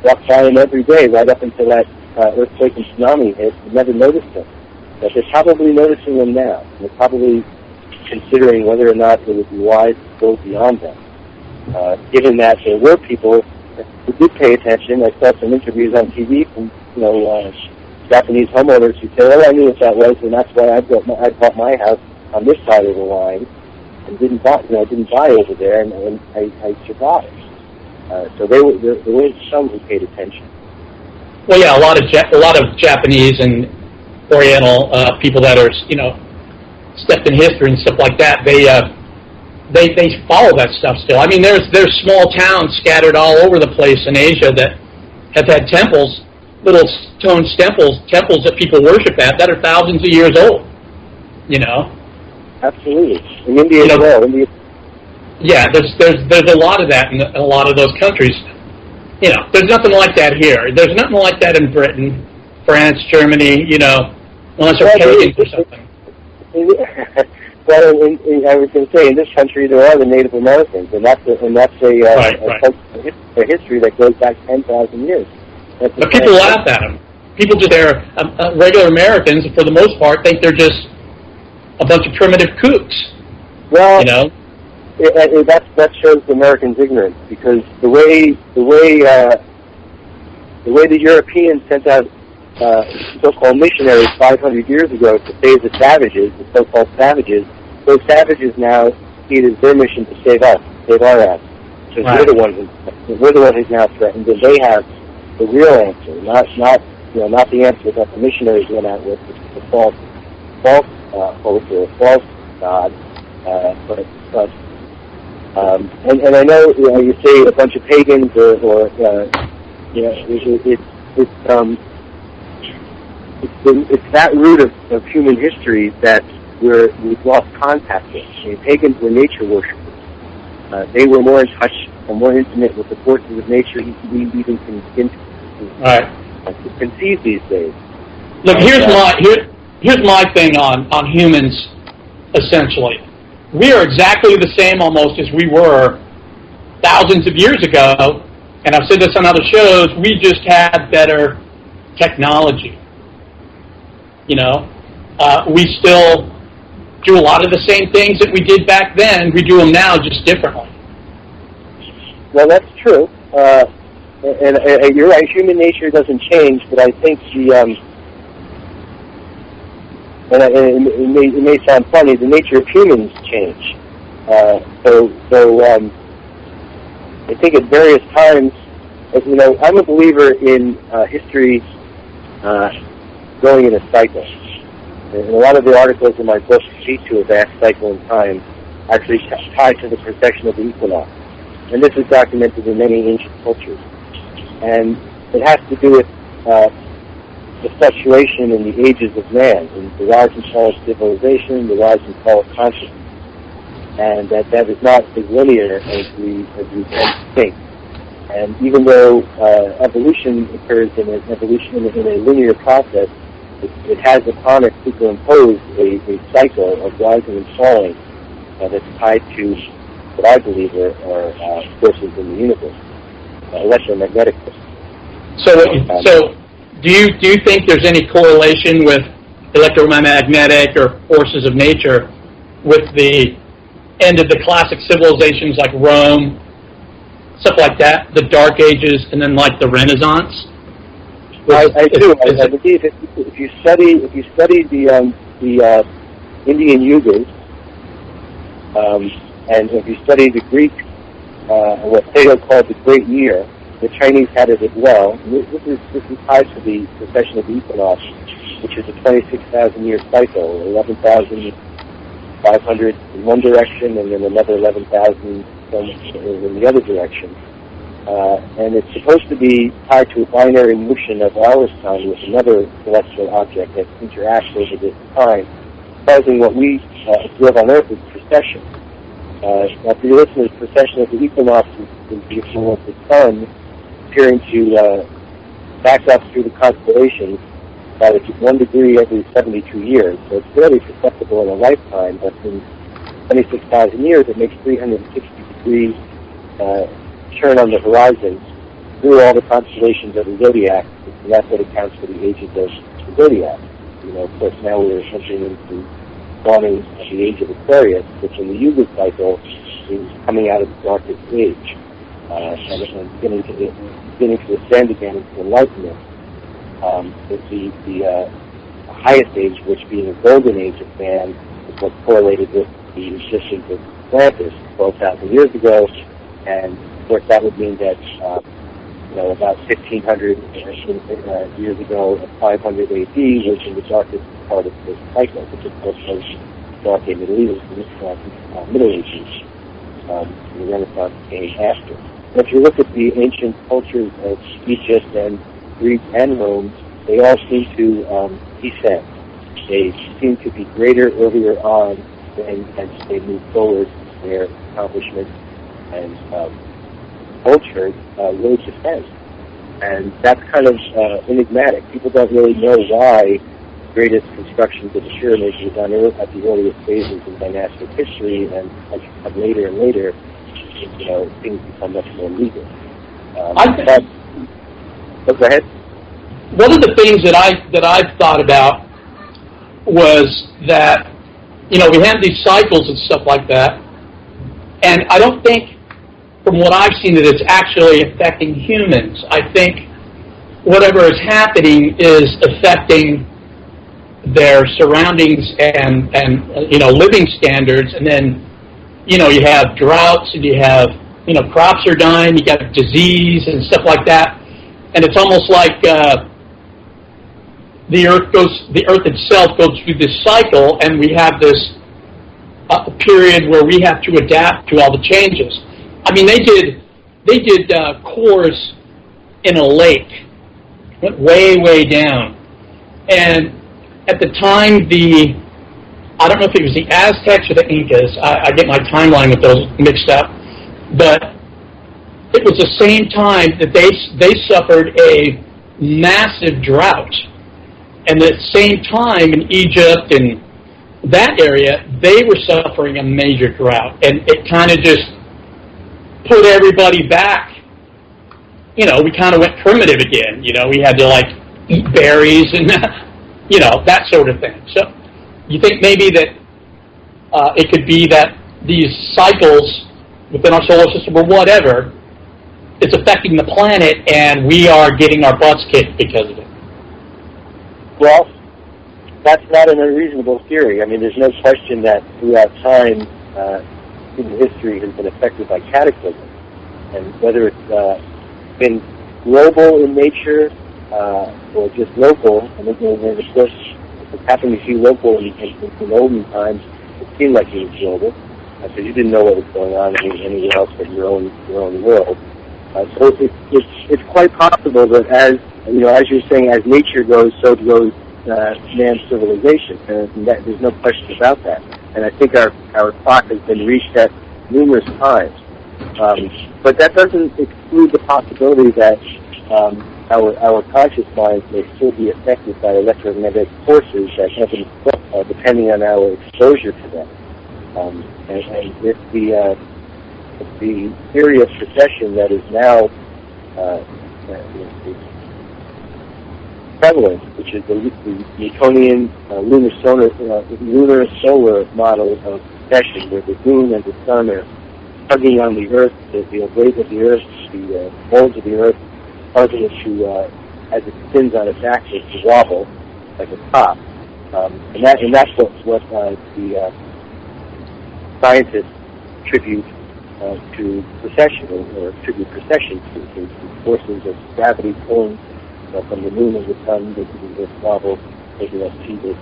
walk by them every day right up until that earthquake and tsunami hit and never noticed them. But they're probably noticing them now. And they're probably considering whether or not it would be wise to go beyond them. Given that there were people who did pay attention. I saw some interviews on TV from Japanese homeowners who said, "Oh, I knew what that was, and that's why I bought my house on this side of the line and didn't buy over there, and I survived." So there were some who paid attention. Well, yeah, a lot of Japanese and Oriental people that are stepped in history and stuff like that. They follow that stuff still. I mean, there's small towns scattered all over the place in Asia that have had temples, little stone temples that people worship at that are thousands of years old. Absolutely. In India as well. Yeah, there's a lot of that in a lot of those countries. There's nothing like that here. There's nothing like that in Britain, France, Germany. Unless they're pagans or something. Well, I was going to say, in this country there are the Native Americans, and that's a history that goes back 10,000 years. But people laugh at them. People they're regular Americans, for the most part, think they're just a bunch of primitive kooks. Well, that shows the Americans' ignorance, because the way the Europeans sent out so-called missionaries 500 years ago to save the savages, the so-called savages, those savages now see it as their mission to save us, save our ass. Because we're the one who's now threatened, and they have the real answer, not the answer that the missionaries went out with, which is a false hope or a false God, but And I know, you say a bunch of pagans or it's that root of human history that we've lost contact with. I mean, pagans were nature worshippers. They were more in touch and more intimate with the forces of nature we even can begin to conceive these days. Look, here's my thing on humans, essentially. We are exactly the same almost as we were thousands of years ago, and I've said this on other shows, we just had better technology. We still do a lot of the same things that we did back then. We do them now, just differently. Well, that's true. And you're right, human nature doesn't change, but I think it may sound funny, the nature of humans change. I think at various times, I'm a believer in history going in a cycle. And a lot of the articles in my book speak to a vast cycle in time, actually tied to the precession of the equinox. And this is documented in many ancient cultures. And it has to do with the fluctuation in the ages of man, and the rise and fall of civilization, the rise and fall of consciousness. And that is not as linear as we tend to think. And even though evolution occurs in a linear process, it has upon it superimposed a cycle of rising and falling that's tied to what I believe are forces in the universe, electromagnetic forces. So do you think there's any correlation with electromagnetic or forces of nature with the end of the classic civilizations like Rome, stuff like that, the Dark Ages, and then like the Renaissance? I do. I believe if you study the Indian Yugas, and if you study the Greek, what Plato called the Great Year, the Chinese had it as well. This is tied to the precession of the equinox, which is a 26,000-year cycle, 11,500 in one direction, and then another 11,000 in the other direction. And it's supposed to be tied to a binary motion of our sun with another celestial object that interacts over this time, causing what we observe on Earth as precession. Now, for your listeners, precession of the equinox is the appearance of the sun appearing to back up through the constellations by 1 degree every 72 years. So it's fairly perceptible in a lifetime, but in 26,000 years, it makes 360 degrees turn on the horizon through all the constellations of the zodiac, and that's what accounts for the ages of the zodiac. Of course, now we're entering into dawning of the age of Aquarius, which in the Yuga cycle is coming out of the darkest age, and beginning to ascend again into enlightenment. The highest age, which being a golden age of man, is what's correlated with the existence of Atlantis 12,000 years ago, and of course that would mean that about 1,500 years ago, at 500 AD, was in the darkest part of this cycle, which of course was Dark Age Middle Ages. The Renaissance came after. If you look at the ancient cultures of Egypt and Greece and Rome, they all seem to descend. They seem to be greater earlier on than as they move forward. Their accomplishments and culture really descend. And that's kind of enigmatic. People don't really know why the greatest constructions of the pyramids were done at the earliest phases in dynastic history, and as later and later, things become much more legal. Go ahead. One of the things that I've thought about was that we have these cycles and stuff like that, and I don't think, from what I've seen, that it's actually affecting humans. I think whatever is happening is affecting their surroundings and living standards, and then you have droughts, and you have crops are dying, you got disease and stuff like that, and it's almost like the earth itself goes through this cycle, and we have this a period where we have to adapt to all the changes. I mean, they did cores in a lake, went way down, and at the time I don't know if it was the Aztecs or the Incas. I get my timeline with those mixed up, but it was the same time that they suffered a massive drought, and at the same time in Egypt and that area, they were suffering a major drought, and it kind of just put everybody back. You know, we kind of went primitive again. You know, we had to like eat berries and you know, that sort of thing. So you think maybe that it could be that these cycles within our solar system or whatever, it's affecting the planet, and we are getting our butts kicked because of it. Well, that's not an unreasonable theory. I mean, there's no question that throughout time, human history has been affected by cataclysms. And whether it's been global in nature or just local, and of course, it happened to be local in olden times, it seemed like it was global, because you didn't know what was going on anywhere else but your own world. So it's quite possible that as you're saying, as nature goes, so goes man's civilization, and there's no question about that. And I think our clock has been reset numerous times. But that doesn't exclude the possibility that our conscious minds may still be affected by electromagnetic forces that have depending on our exposure to them. And if the theory of precession that is now prevalent, which is the Newtonian lunar solar model of precession, where the moon and the sun are tugging on the Earth, the blades of the Earth, the molds of the Earth, causing it to, as it spins on its axis, to wobble like a top. And that's what the scientists attribute to precession, or attribute precession to forces of gravity pulling from the moon and the sun, making this wobble, making us see this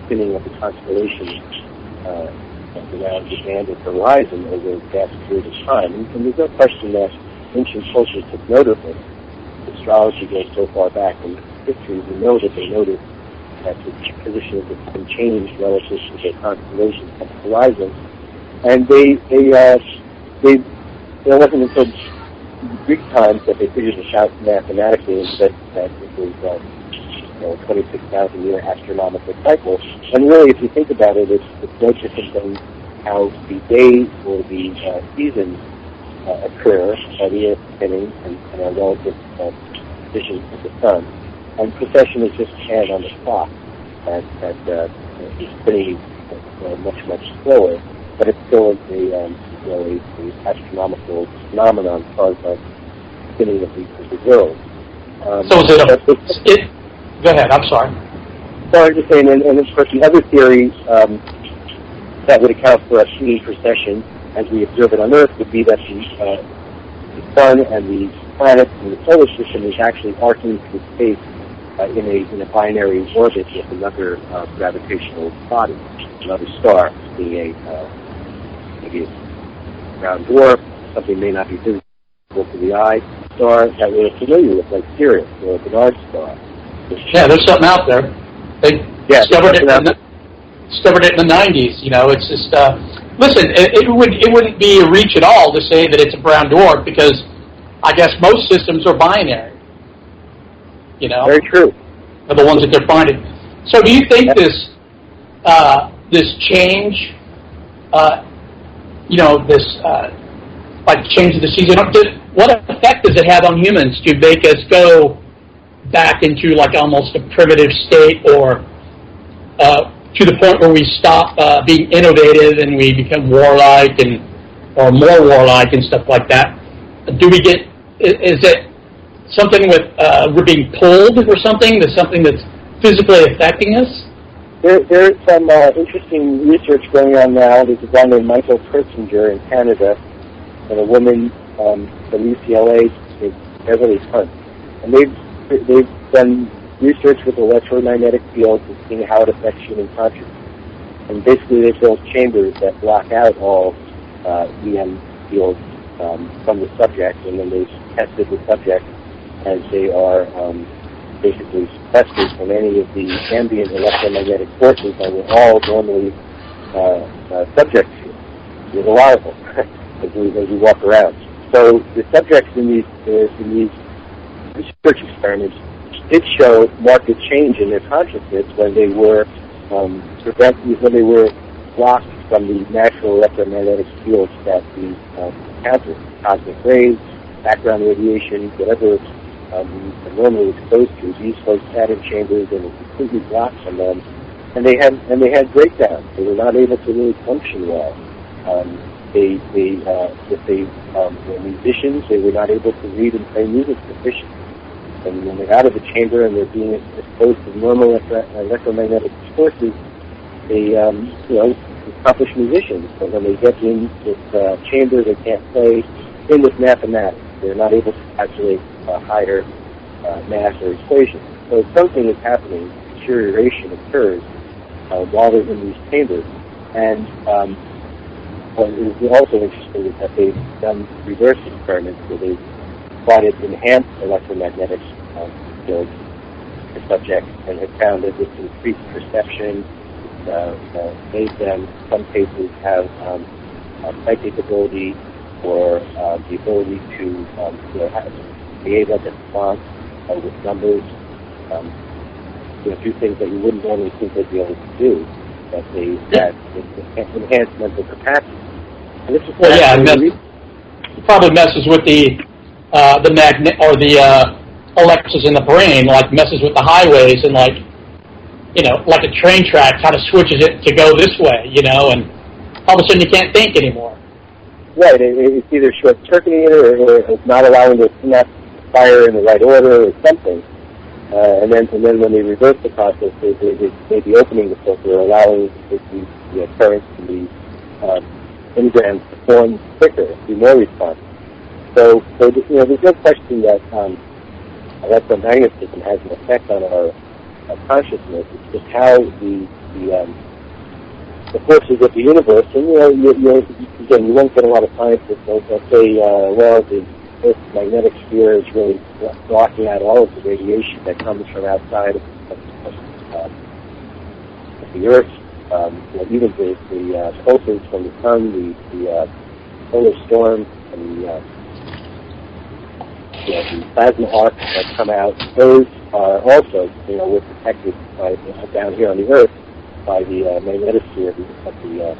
spinning of the constellations around the banded horizon over a vast period of time. And there's no question that ancient cultures took note of it. Astrology goes so far back in history, we know that they noticed that the position of the sun changed relative to the constellations on the horizon. And it wasn't until Greek times that they figured this out mathematically and said that it was a 26,000-year astronomical cycle. And really, if you think about it, it's no different than how the days or the seasons occur by the Earth spinning and our relative position of the sun. And precession is just a hand on the clock that is spinning much slower, but it's still a astronomical phenomenon caused by spinning of the world. So is it go ahead, I'm sorry. So I was just saying, and of course the other theory that would account for us seeing precession as we observe it on Earth would be that the sun and the planets and the solar system is actually arcing through space in a binary orbit with another gravitational body, another star, being maybe a brown dwarf, something may not be visible to the eye, star that we're familiar with, like Sirius or a Bernard star. Yeah, there's something out there. They discovered it in the 90s. You know, it's just listen. It wouldn't be a reach at all to say that it's a brown dwarf, because I guess most systems are binary. You know, very true. Are the ones that they're finding. So, do you think this change, like change of the season, what effect does it have on humans to make us go back into like almost a primitive state, or to the point where we stop being innovative and we become warlike or more warlike and stuff like that? Is it something with we're being pulled or something? There's something that's physically affecting us? There's some interesting research going on now. There's a guy named Michael Kurtzinger in Canada and a woman from UCLA named Beverly Hunt. And they've done research with electromagnetic fields and seeing how it affects human consciousness. And basically they built chambers that block out all EM fields from the subject, and then they tested the subject as they are basically sequestered from any of the ambient electromagnetic forces that we're all normally subject to. There's a lot of them as we walk around. So the subjects in these research experiments did show marked change in their consciousness when they were blocked from the natural electromagnetic fields that we encounter, cosmic rays, background radiation, whatever we are normally exposed to. These folks sat in chambers and were completely blocked from them, and they had breakdowns. They were not able to really function well. If they were musicians, they were not able to read and play music sufficiently. And when they're out of the chamber and they're being exposed to normal electromagnetic forces, they, accomplished musicians. But when they get in this chamber, they can't play in with mathematics. They're not able to calculate higher math or equations. So something is happening. Deterioration occurs while they're in these chambers. And what is also interesting is that they've done reverse experiments where they've plotted enhanced electromagnetic fields for subjects and have found that this increased perception made them, in some cases, have psychic ability or the ability to be able to respond with numbers, do things that you wouldn't normally think they'd be able to do, that they had enhanced mental capacity. And this is it probably messes with the magnet or the electrons in the brain, like messes with the highways and like a train track, kind of switches it to go this way, and all of a sudden you can't think anymore. Right, it's either short-circuiting it or it's not allowing it to not fire in the right order or something. And then when they reverse the process, they may be opening the filter, allowing the currents to be engrams to form quicker, be more responsive. So there's no question that electromagnetism has an effect on our consciousness. It's just how the forces of the universe, and you won't get a lot of scientists that say, the Earth's magnetic sphere is really blocking out all of the radiation that comes from outside of the Earth. Even the pulses from the sun, the solar storm, and the plasma arcs that come out, those are also, were protected by, down here on the Earth by the magnetosphere of the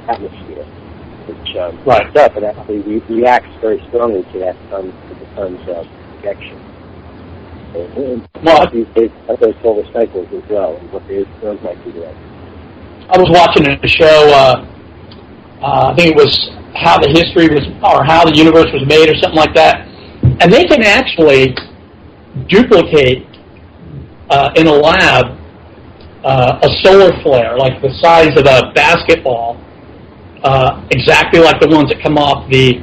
atmosphere, which lights up and actually reacts very strongly to the sun's projection. These days, those solar cycles as well, and what those might do to us. I was watching a show, I think it was how the history was, or how the universe was made or something like that, and they can actually duplicate in a lab a solar flare, like the size of a basketball, exactly like the ones that come off the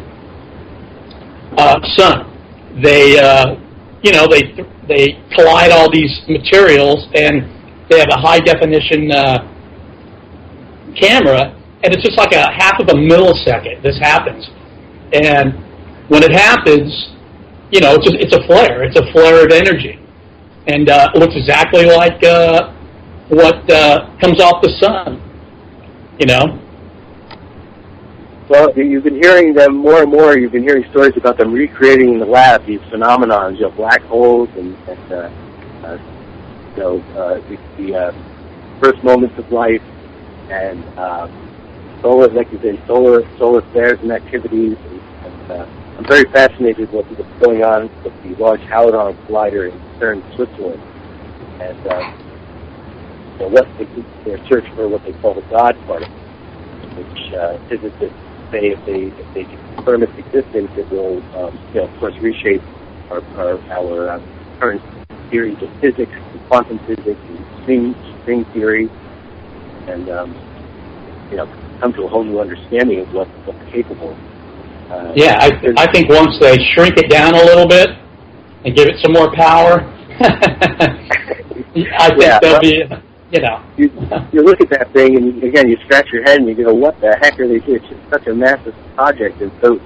sun. They collide all these materials, and they have a high definition camera, and it's just like a half of a millisecond this happens. And when it happens, it's a flare. It's a flare of energy. And it looks exactly like what comes off the sun, Well, you've been hearing them more and more. You've been hearing stories about them recreating in the lab these phenomenons, black holes and the first moments of life, and solar, like you say, solar flares and activities. And I'm very fascinated with what's going on with the Large Hadron Collider in CERN, Switzerland, and their search for what they call the God particle, which physicists say if they confirm its existence, it will, of course, reshape our current theories of physics, and quantum physics, and string theory, and come to a whole new understanding of what's capable. I think once they shrink it down a little bit and give it some more power, I think You look at that thing, and again, you scratch your head, and you go, "What the heck are they doing?" It's just such a massive project, and so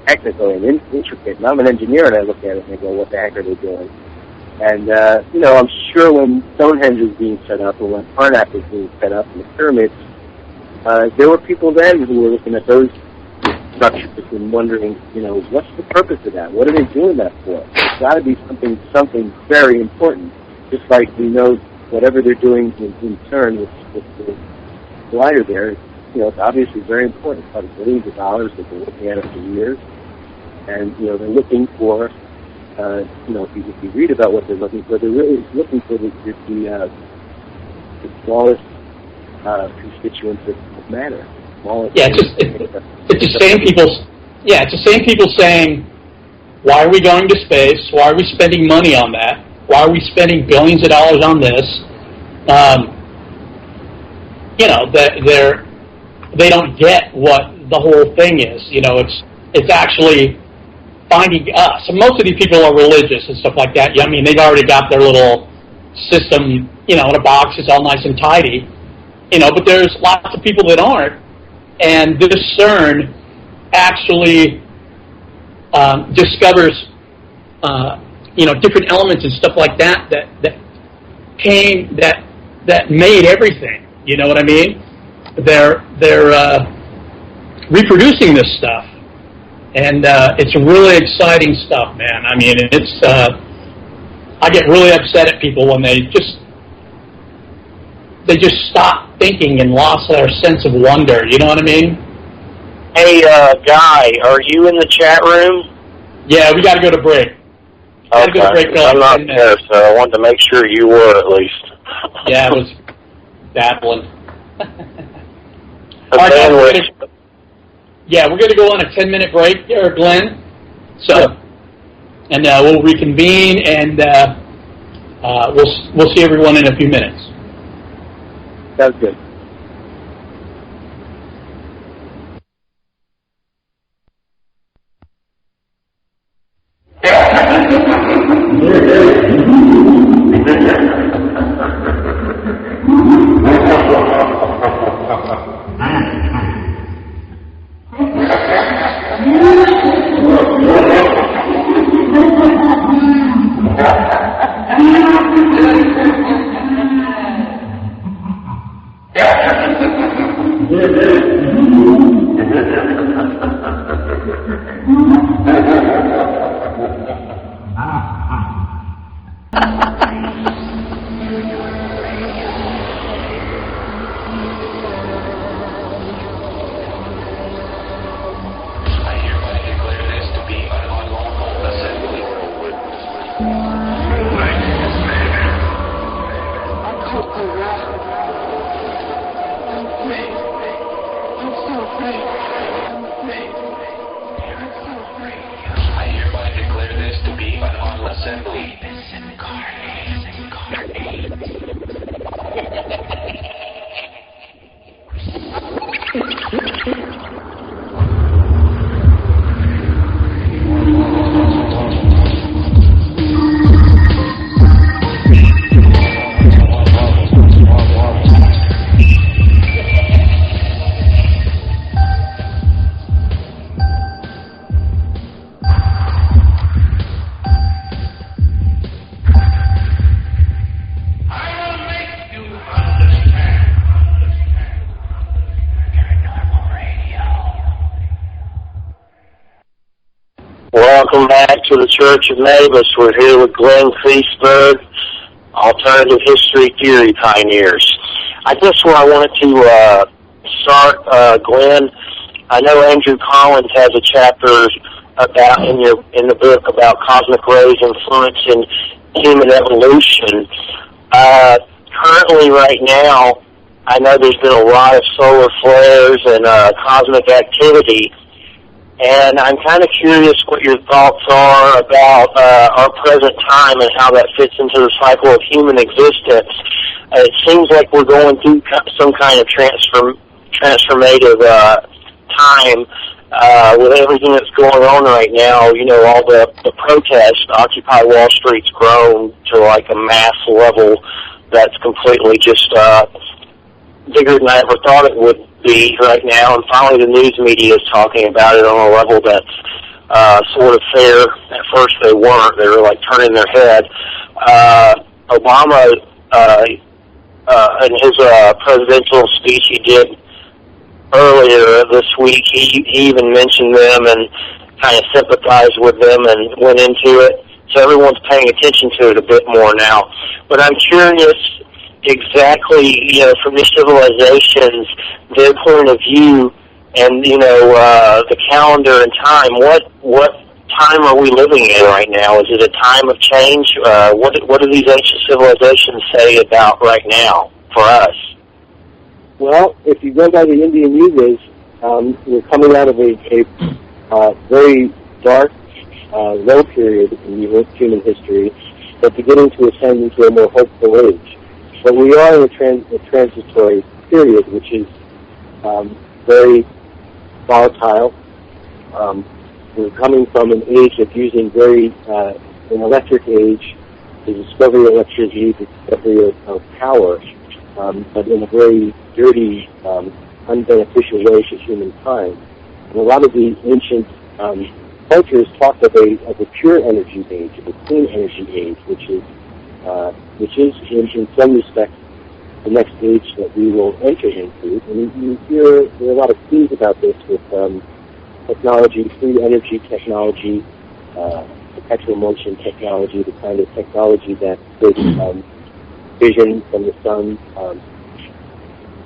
technical and intricate. And I'm an engineer, and I look at it and I go, "What the heck are they doing?" And I'm sure when Stonehenge was being set up, or when Karnak was being set up, and the pyramids, there were people then who were looking at those structures and wondering, what's the purpose of that? What are they doing that for? It's got to be something very important. Just like we know whatever they're doing in turn with the glider there, it's obviously very important. It's probably billions of dollars that they're looking at it for years, and they're looking for. If you read about what they're looking for, they're really looking for the smallest constituents of matter. It's the same people. Yeah, it's the same people saying, "Why are we going to space? Why are we spending money on that? Why are we spending billions of dollars on this?" They don't get what the whole thing is. It's actually finding us. And most of these people are religious and stuff like that. I mean, they've already got their little system, in a box. It's all nice and tidy. But there's lots of people that aren't. And this CERN actually discovers, different elements and stuff like that made everything. You know what I mean? They're reproducing this stuff. And it's really exciting stuff, man. I mean, I get really upset at people when they just stop thinking and lost their sense of wonder. You know what I mean? Hey, Guy, are you in the chat room? Yeah, we got to go to break. Okay. I'm not there, so I wanted to make sure you were at least. Yeah, it was babbling. All right, we're going to go on a 10-minute break here, Glenn. So, and we'll reconvene, and we'll see everyone in a few minutes. Sounds good. Welcome back to the Church-Mbaus. We're here with Glenn Feasberg, Alternative History Theory Pioneers. I guess where I wanted to start, Glenn, I know Andrew Collins has a chapter about in the book about cosmic rays' influence in human evolution. Currently, right now, I know there's been a lot of solar flares and cosmic activity. And I'm kind of curious what your thoughts are about our present time and how that fits into the cycle of human existence. It seems like we're going through some kind of transformative time with everything that's going on right now. All the protests. Occupy Wall Street's grown to like a mass level that's completely just bigger than I ever thought it would be right now. And finally, the news media is talking about it on a level that's sort of fair. At first, they weren't. They were like turning their head. Obama, in his presidential speech he did earlier this week, he even mentioned them and kind of sympathized with them and went into it. So everyone's paying attention to it a bit more now. But I'm curious exactly, from these civilizations, their point of view and, the calendar and time. What time are we living in right now? Is it a time of change? What do these ancient civilizations say about right now for us? Well, if you go by the Indian Yugas, we're coming out of a very dark, low period in human history, but beginning to ascend into a more hopeful age. But we are in a transitory period, which is very volatile. We're coming from an age of using an electric age, the discovery of electricity, the discovery of power, but in a very dirty, unbeneficial way to humankind. And a lot of the ancient cultures talked of a pure energy age, of a clean energy age, which is in some respects the next age that we will enter into. And you hear there are a lot of themes about this with technology, free energy technology, perpetual motion technology, the kind of technology that creates vision from the sun,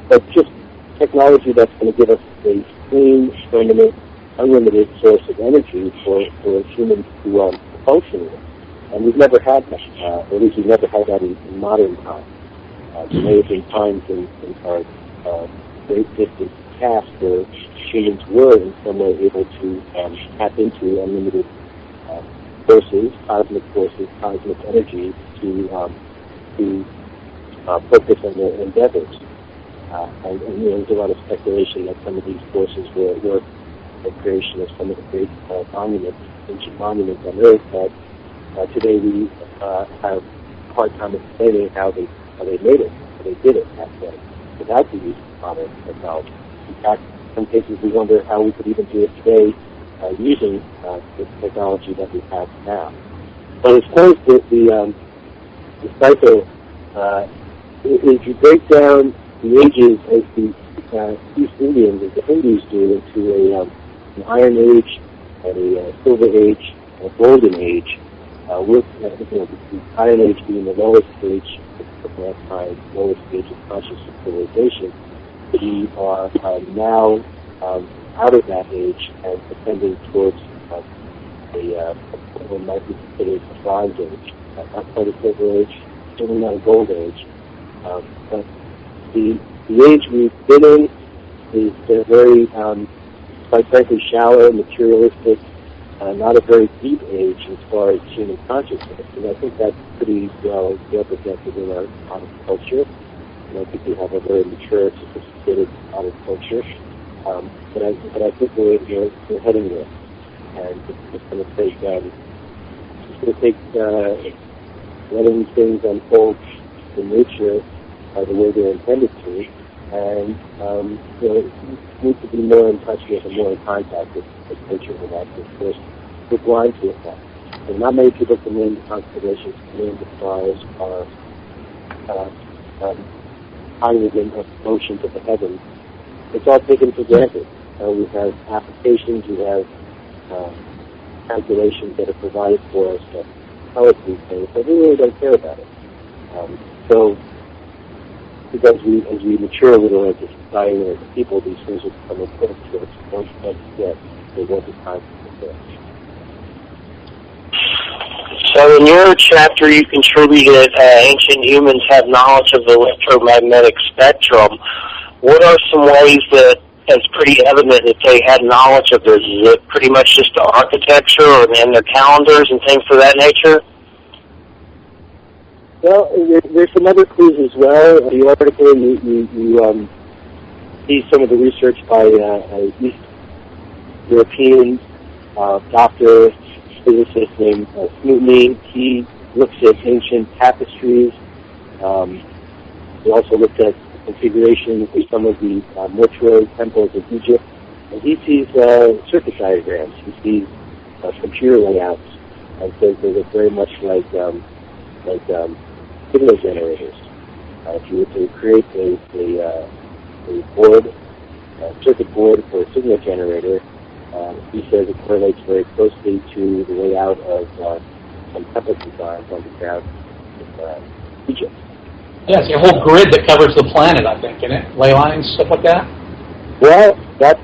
but just technology that's going to give us a clean, permanent, unlimited source of energy for humans to function with. And we've never had that, or at least we've never had that in modern times. There may have been times in our great distant past where humans were in some way able to tap into unlimited forces, cosmic energy to focus on their endeavors. And there's a lot of speculation that some of these forces were at work in the creation of some of the great ancient monuments on Earth that today we have a hard time explaining how they made it, how they did it that way, without the use of modern technology. In fact, in some cases we wonder how we could even do it today using the technology that we have now. But as far as the cycle, if you break down the ages as the East Indians, as the Hindus do, into an Iron Age, and a Silver Age, and a Golden Age, with the Iron Age being the lowest stage of mankind, lowest stage of conscious civilization. We are now out of that age and ascending towards what might be considered a Bronze Age. Not quite a Silver Age, certainly not a Gold Age. But the age we've been in is a very, quite frankly, shallow, materialistic, not a very deep age as far as human consciousness. And I think that's pretty well represented in our modern culture. And I think we have a very mature, sophisticated modern culture. But I think we're heading there. And it's going to take letting these things unfold in nature the way they're intended to, and need to be more in touch with and more in contact with nature and that. Of course, we're blind to it now. And not many people can name the constellations, can name the stars, highly of motions of the heavens. It's all taken for granted. We have applications, we have calculations that are provided for us that tell us these things, but we really don't care about it. So, because as we mature a little as a society and as a people, these things will become important to us. Once they won't be time to fulfill. So in your chapter, you contributed ancient humans have knowledge of the electromagnetic spectrum. What are some ways that it's pretty evident that they had knowledge of this? Is it pretty much just the architecture and their calendars and things of that nature? Well, there's some other clues as well. In the article, you see some of the research by East European doctor, physicist named Snootney. He looks at ancient tapestries, We also looked at the configuration for some of the mortuary temples in Egypt, and he sees circuit diagrams. He sees computer layouts, and says they look very much like signal generators. If you were to create a board, a circuit board for a signal generator, he says it correlates very closely to the layout of some temple designs on the ground in Egypt. Yeah, it's a whole grid that covers the planet, I think, isn't it? Ley lines, stuff like that? Well, that's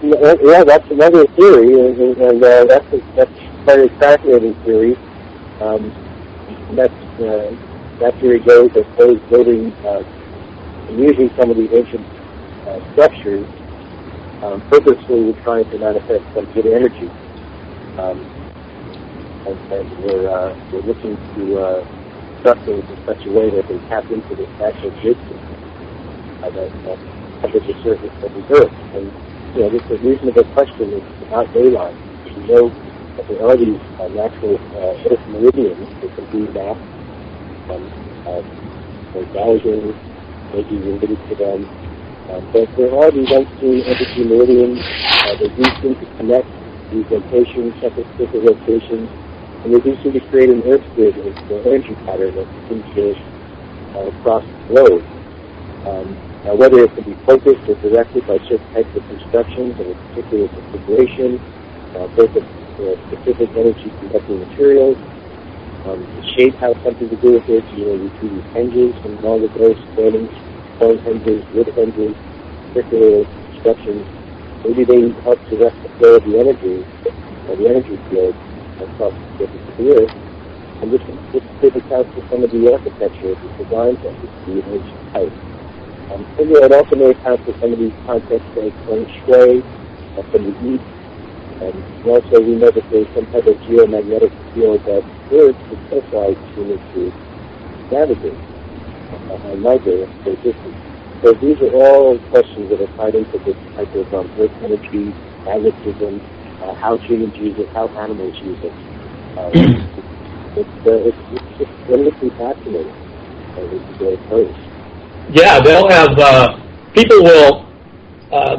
another theory, and that's quite a fascinating theory. That theory goes that those building and using some of the ancient structures purposely were trying to manifest some good energy. And we're looking to construct things in such a way that they tap into this natural grid system that covers the surface of the Earth. And, this is a reasonable question. It's about ley lines. We know that there are these natural Earth meridians that can be mapped. Their Gaussian may be related to them. But there are these unseen entity meridians. They do seem to connect these locations, different locations, and they do seem to create an earth grid, an energy pattern that seems to cross the globe. Now, whether it can be focused or directed by certain types of constructions and a particular configuration, both of specific energy conducting materials, the shape has something to do with it. You see these hinges and all of those stone hinges, wood hinges, circular constructions. Maybe they help direct the flow of the energy, or the energy field across the surface of the Earth. And this accounts for some of the architecture, the designs of the ancient type. It also may account for some of these concepts like feng shui from the East. And also we know that there's some type of geomagnetic field that Earth is specialized to navigate and migrate for distance. So these are all questions that are tied into this type of Earth energy, magnetism, how humans use it, how animals use it. It's just endlessly fascinating. It's very close. Yeah, they'll have, people will,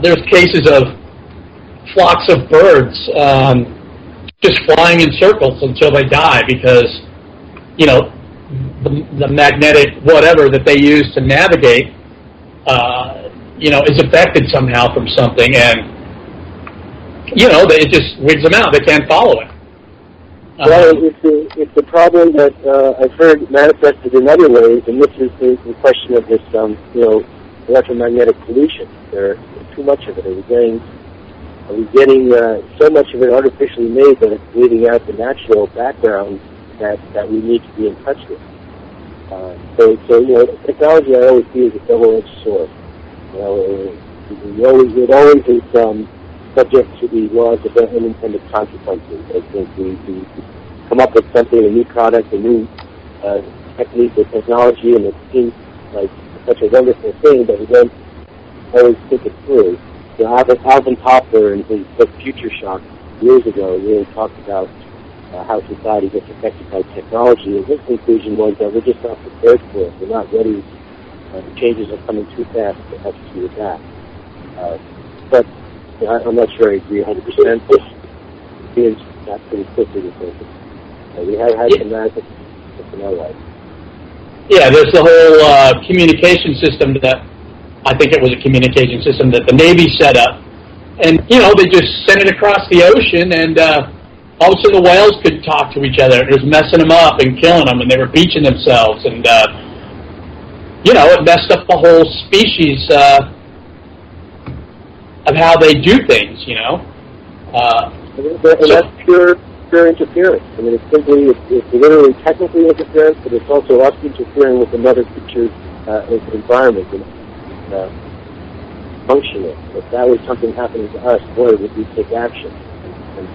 there's cases of flocks of birds just flying in circles until they die because, the magnetic whatever that they use to navigate, is affected somehow from something, and, it just wigs them out. They can't follow it. Well, it's a problem that I've heard manifested in other ways, and this is the question of this, electromagnetic pollution. There's too much of it. Are we getting so much of it artificially made that it's leaving out the natural background that we need to be in touch with? Technology I always see as a double-edged sword. It always is subject to the laws of unintended consequences. I think we come up with something, a new product, a new technique or technology, and it seems like such a wonderful thing, but we don't always think it through. Alvin Toffler, in his book Future Shock years ago, really talked about how society gets affected by technology, and his conclusion was that we're just not prepared for it. We're not ready. The changes are coming too fast to have to do that. But I'm not sure I agree 100%. This is not pretty quickly to think. We have had some manifestations in our life. Yeah, there's the whole communication system that, I think it was a communication system that the Navy set up. And, they just sent it across the ocean, and all of a sudden the whales could talk to each other. It was messing them up and killing them, and they were beaching themselves. And, it messed up the whole species of how they do things, And that's pure interference. I mean, it's literally technically interference, but it's also us interfering with another creature's environment and functioning. If that was something happening to us, boy, would we take action. And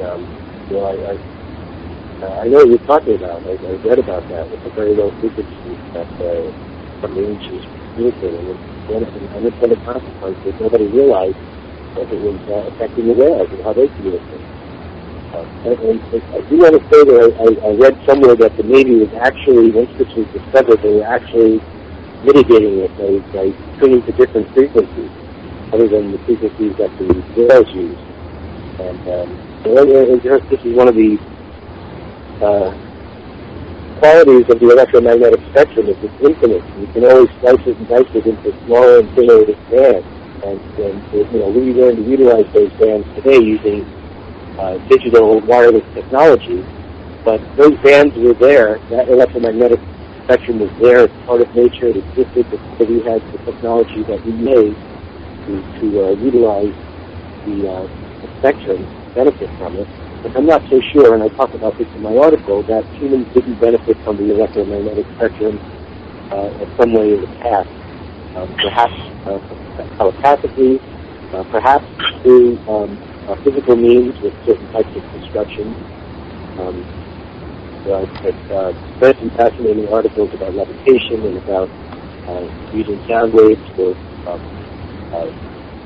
I know what you're talking about. I read about that with the very low frequencies that some of the ancients communicating, and unintended consequences. Nobody realized that it was affecting the whales and how they communicate. And I do want to say that I read somewhere that the Navy was actually, once this was discovered, they were actually mitigating it by tuning to different frequencies, other than the frequencies that the whales use. And this is one of the qualities of the electromagnetic spectrum is it's infinite. You can always slice it and dice it into smaller and thinner bands. And we learn to utilize those bands today using digital wireless technology. But those bands were there. That electromagnetic spectrum was there. It's part of nature. It existed before we had the technology that we made to utilize the spectrum, benefit from it. But I'm not so sure, and I talk about this in my article, that humans didn't benefit from the electromagnetic spectrum in some way in the past. Perhaps telepathically, perhaps through physical means with certain types of construction. I've read some fascinating articles about levitation and about using sound waves for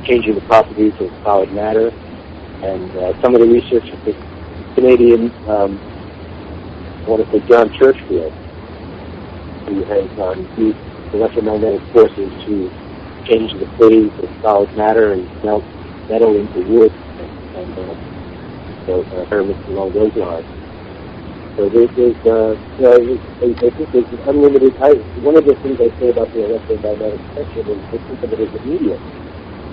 changing the properties of solid matter. And some of the research of the Canadian, I want to say John Church-Mbaus, who has used electromagnetic forces to change the phase of solid matter and melt metal into wood, and so experiments along those lines. So I think there's an unlimited. One of the things I say about the electromagnetic spectrum is to think of it as a medium.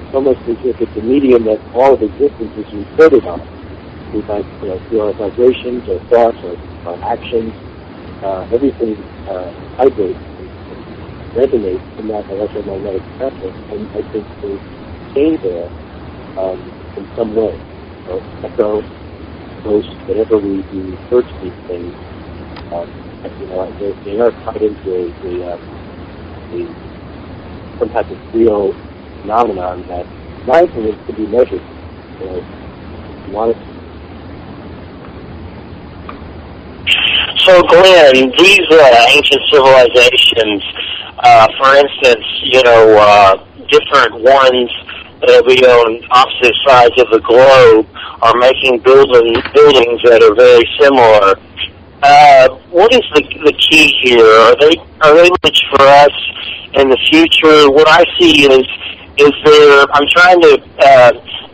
It's almost as if it's a medium that all of existence is recorded on, through our vibrations, our thoughts, our actions. Everything vibrates and resonates in that electromagnetic spectrum, and I think there's change there in some way. So echo, ghost, whatever we refer to these things, they are tied into some type of real phenomenon that mindfulness can be measured. So, Glenn, these ancient civilizations, for instance, different ones that will be on opposite sides of the globe are making buildings that are very similar. What is the key here? Are they rich for us in the future? What I see is there. I'm trying to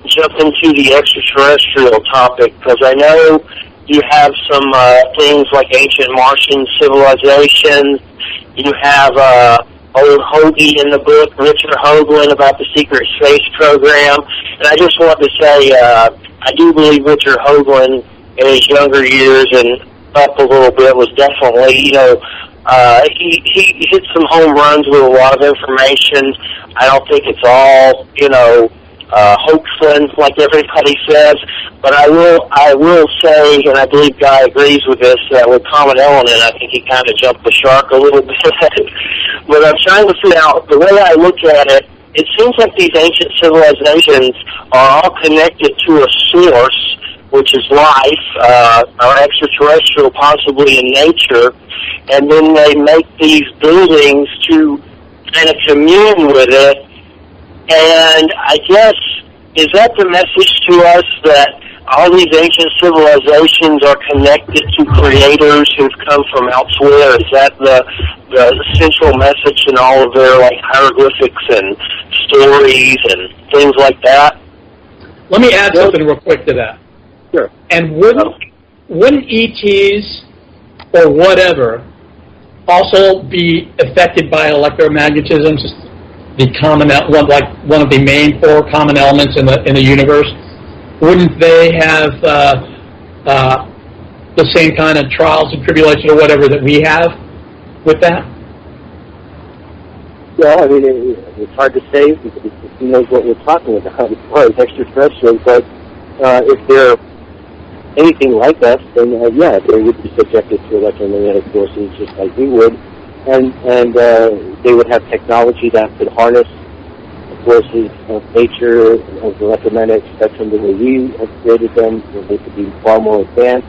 jump into the extraterrestrial topic because I know you have some things like ancient Martian civilizations. You have old Hoagie in the book, Richard Hoagland, about the secret space program. And I just want to say, I do believe Richard Hoagland in his younger years and up a little bit was definitely, he hit some home runs with a lot of information. I don't think it's all, hoaxland like everybody says. But I will say, and I believe Guy agrees with this, that with Common Element, I think he kind of jumped the shark a little bit. But I'm trying to figure out, the way I look at it, it seems like these ancient civilizations are all connected to a source, which is life, or extraterrestrial, possibly in nature, and then they make these buildings to kind of commune with it. And I guess, is that the message to us that all these ancient civilizations are connected to creators who've come from elsewhere? Is that the central message in all of their hieroglyphics and stories and things like that? Let me add something real quick to that. Sure. And wouldn't ETs or whatever also be affected by electromagnetism? The common, one of the main four common elements in the universe. Wouldn't they have the same kind of trials and tribulations or whatever that we have with that? Well, I mean, it's hard to say because who knows what we're talking about as far as extraterrestrials. But if they're anything like us, then they would be subjected to electromagnetic forces just like we would, and they would have technology that could harness the forces of nature, of the electromagnetic spectrum the way we have created them. So they could be far more advanced.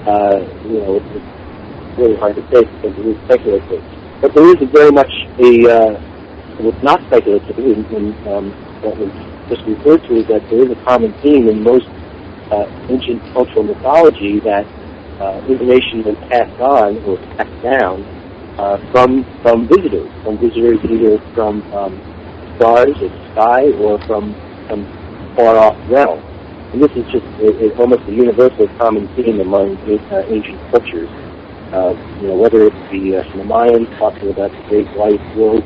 It's really hard to say because it is speculative. But there is very much it's not speculative. What was just referred to is that there is a common theme in most ancient cultural mythology that information was passed on or passed down from visitors either from stars or the sky or from some far-off realm. And this is just almost a universal common theme among ancient cultures. Whether it's from the Mayans talking about the great white wolf,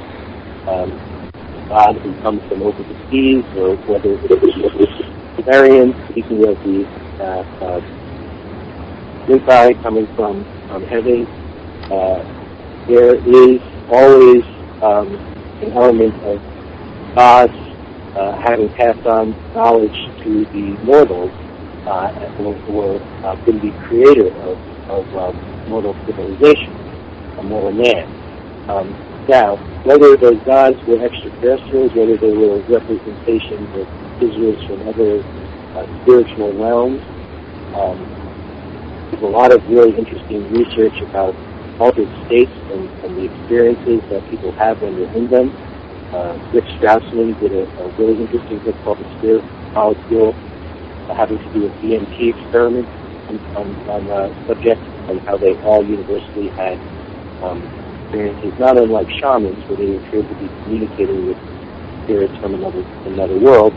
God who comes from over the seas, or whether it's the Sumerians speaking of the Lukai coming from heaven. There is always an element of gods having passed on knowledge to the mortals, or been the creator of mortal civilization, a mortal man. Now, whether those gods were extraterrestrials, whether they were representations of visitors from other spiritual realms, there's a lot of really interesting research about altered states and the experiences that people have when they're in them. Rick Strassman did a really interesting book called The Spirit Molecule, having to do with DMT experiments on subjects and how they all universally had experiences, not unlike shamans, where they appeared to be communicating with spirits from another world,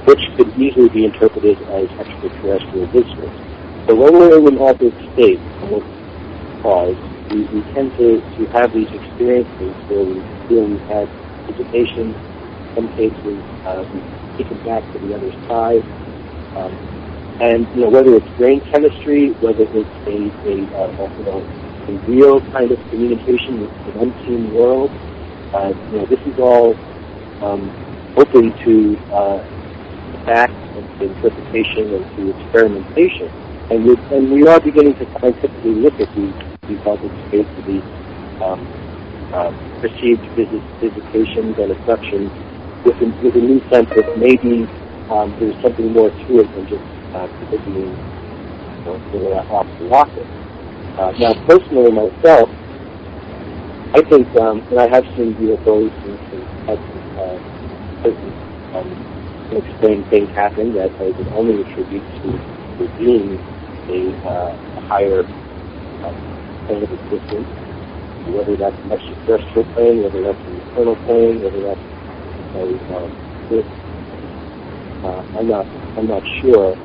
which could easily be interpreted as extraterrestrial visitors. So when we're in an altered state, and what's caused, we tend to have these experiences where we feel we've had visitation. In some cases, we take it back to the other side. And whether it's brain chemistry, whether it's a real kind of communication with an unseen world, this is all open to fact and to interpretation and to experimentation. And we are beginning to scientifically look at these altered states of these perceived visitations and abductions with a new sense that maybe there's something more to it than just people being off the rocket. Now, personally myself, I think, and I have seen UFOs and had certain unexplained things happen that I would only attribute to being a higher plane of existence, whether that's an extraterrestrial plane, whether that's an eternal plane, whether that's I'm not sure.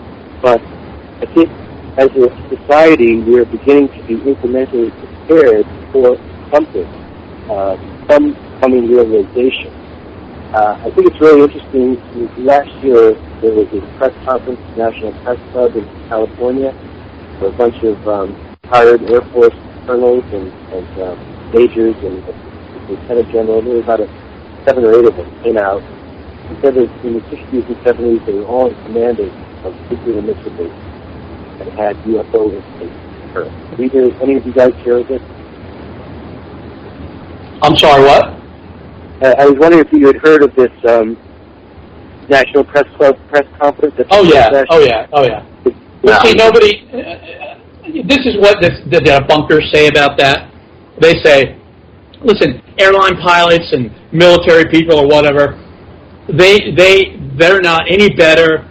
But I think as a society, we're beginning to be incrementally prepared for something, some coming realization. I think it's really interesting. Last year, there was a press conference, National Press Club in California, where a bunch of retired Air Force colonels and majors and lieutenant generals, there were about 7 or 8 of them, came out and said that in the 60s and 70s they were all in command of nuclear missile bases and had UFO instances occur. Have any of you guys hear of this? I'm sorry, what? I was wondering if you had heard of this National Press Club press conference. Oh yeah. Well, see, nobody. This is what the debunkers say about that. They say, listen, airline pilots and military people or whatever, they're not any better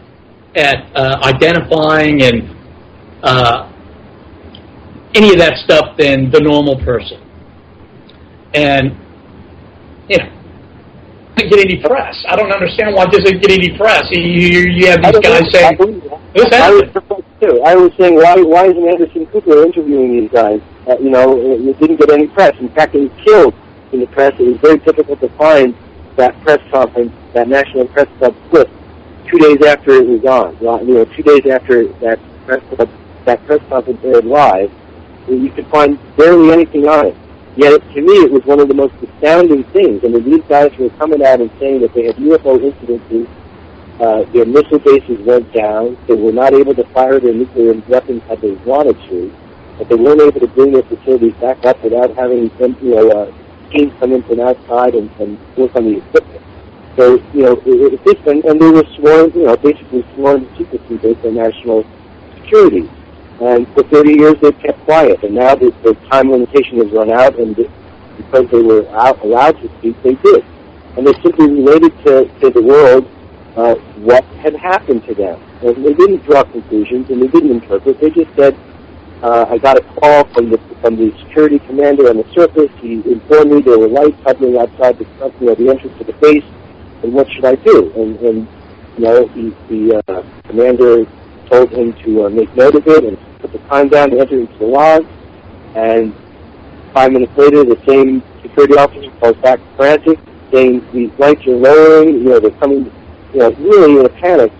at identifying and any of that stuff than the normal person. And doesn't get any press. I don't understand why it doesn't get any press. You have these guys saying, "What's happening?" I was saying, why isn't Anderson Cooper interviewing these guys? It didn't get any press. In fact, it was killed in the press. It was very difficult to find that press conference, that National Press Club clip, 2 days after it was on. 2 days after that press conference aired live, you could find barely anything on it. Yet, to me, it was one of the most astounding things. I mean, these guys were coming out and saying that they had UFO incidences. Their missile bases went down. They were not able to fire their nuclear weapons had they wanted to, but they weren't able to bring their facilities back up without having teams come in from outside and work on the equipment. So, and they were sworn, basically sworn to secrecy based on national security. And for 30 years they've kept quiet, and now the time limitation has run out, and because they were allowed to speak, they did. And they simply related to the world what had happened to them. And they didn't draw conclusions, and they didn't interpret. They just said, I got a call from the security commander on the surface. He informed me there were lights hovering outside the entrance to the base, and what should I do? And the commander told him to make note of it and put the time down to enter into the log. And 5 minutes later, the same security officer calls back frantic, saying these lights are lowering. They're coming, really in a panic.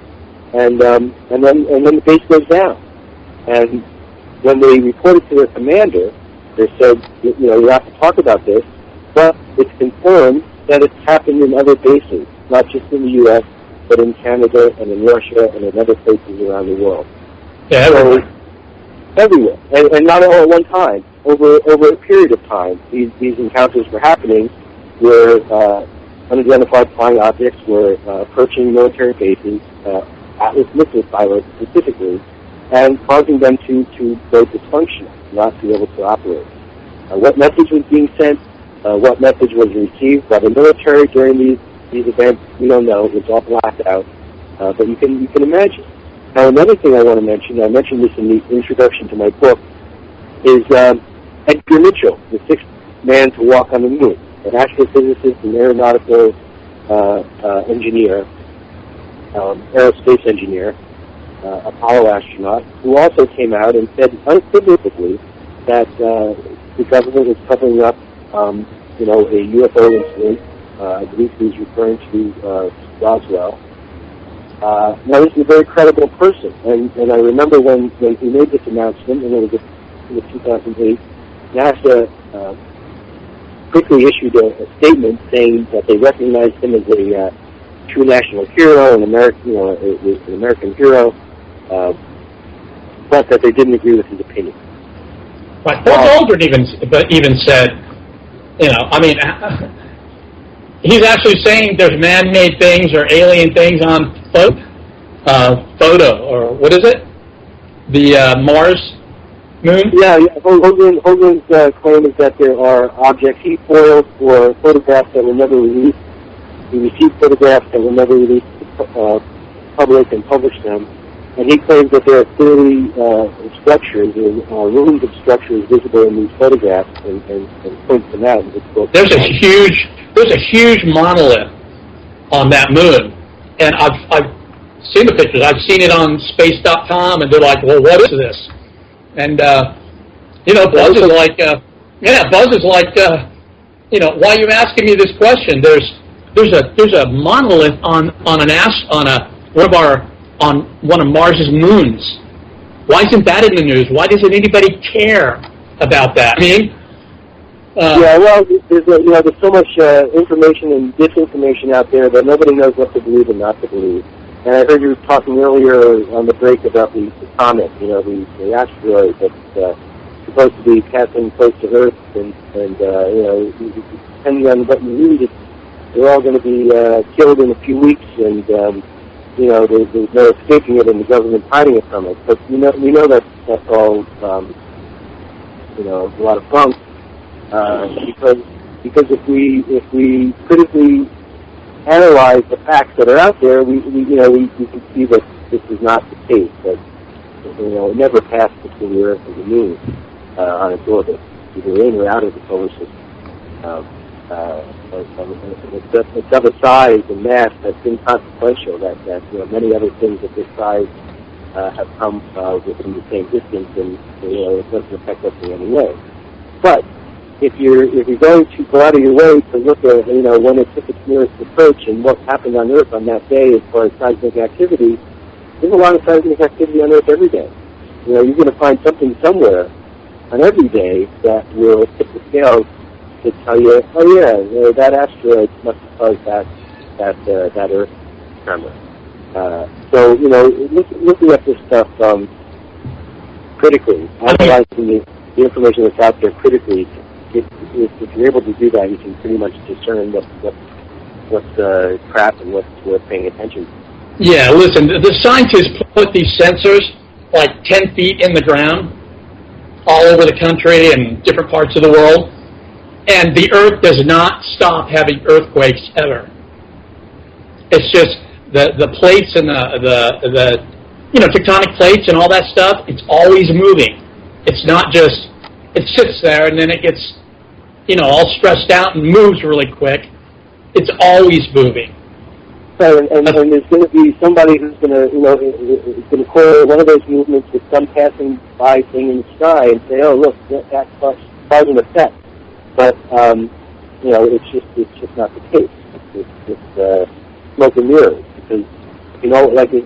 And then the base goes down. And when they reported to their commander, they said, you have to talk about this, but it's confirmed that it's happened in other bases, not just in the U.S., but in Canada and in Russia and in other places around the world. Yeah, everywhere. And not all at one time. Over a period of time, these encounters were happening where unidentified flying objects were approaching military bases, Atlas missile silos specifically, and causing them to go dysfunctional, not to be able to operate. What message was being sent, what message was received by the military during these events, we don't know. It was all blacked out. But you can imagine. Now, another thing I want to mention, I mentioned this in the introduction to my book, is Edgar Mitchell, the sixth man to walk on the moon, an astrophysicist and aeronautical engineer, aerospace engineer, Apollo astronaut, who also came out and said unequivocally that the government is covering up, a UFO incident. I believe he was referring to Roswell. Now, this is a very credible person, and I remember when he made this announcement, and it was 2008, NASA quickly issued a statement saying that they recognized him as a true national hero, an American hero, but that they didn't agree with his opinion. Right. Buzz Aldrin even said, he's actually saying there's man-made things or alien things on photo, or what is it? The Mars moon? Yeah. Hogan's claim is that there are objects he foiled or photographs that were never released. He received photographs that were never released to the public and published them. And he claims that there are clearly structures or rooms of structures visible in these photographs, and points them out in his book. There's a huge monolith on that moon, and I've seen the pictures. I've seen it on space.com, and they're like, well, what is this? And Buzz is like, why are you asking me this question? There's a monolith on one of Mars's moons. Why isn't that in the news? Why doesn't anybody care about that? There's so much information and disinformation out there that nobody knows what to believe and not to believe. And I heard you talking earlier on the break about the comet, the asteroid that's supposed to be passing close to Earth, and depending on what you read, they're all going to be killed in a few weeks, and there's no escaping it, and the government's hiding it from us. But we know that's all a lot of bunk, because if we critically analyze the facts that are out there, we can see that this is not the case. That it never passed between the Earth and the Moon on its orbit, either in or out of the solar system. It's of a size and mass that's inconsequential. That many other things of this size have come within the same distance, and it doesn't affect us in any way. But if you're going to go out of your way to look at when it took its nearest approach and what happened on Earth on that day as far as seismic activity, there's a lot of seismic activity on Earth every day. You're going to find something somewhere on every day that will tip the scales to tell you, oh yeah, that asteroid must have caused that Earth tremor. So looking at this stuff critically, analyzing the information that's out there critically, if you're able to do that, you can pretty much discern what's crap and what's worth paying attention to. Yeah, listen, the scientists put these sensors like 10 feet in the ground all over the country and different parts of the world, and the Earth does not stop having earthquakes ever. It's just the plates and the tectonic plates and all that stuff, it's always moving. It's not just, it sits there and then it gets, all stressed out and moves really quick. It's always moving. Right, and there's going to be somebody who's going to, is going to correlate one of those movements with some passing by thing in the sky and say, oh, look, that's cause an effect. But, it's just not the case. It's smoke and mirrors, because,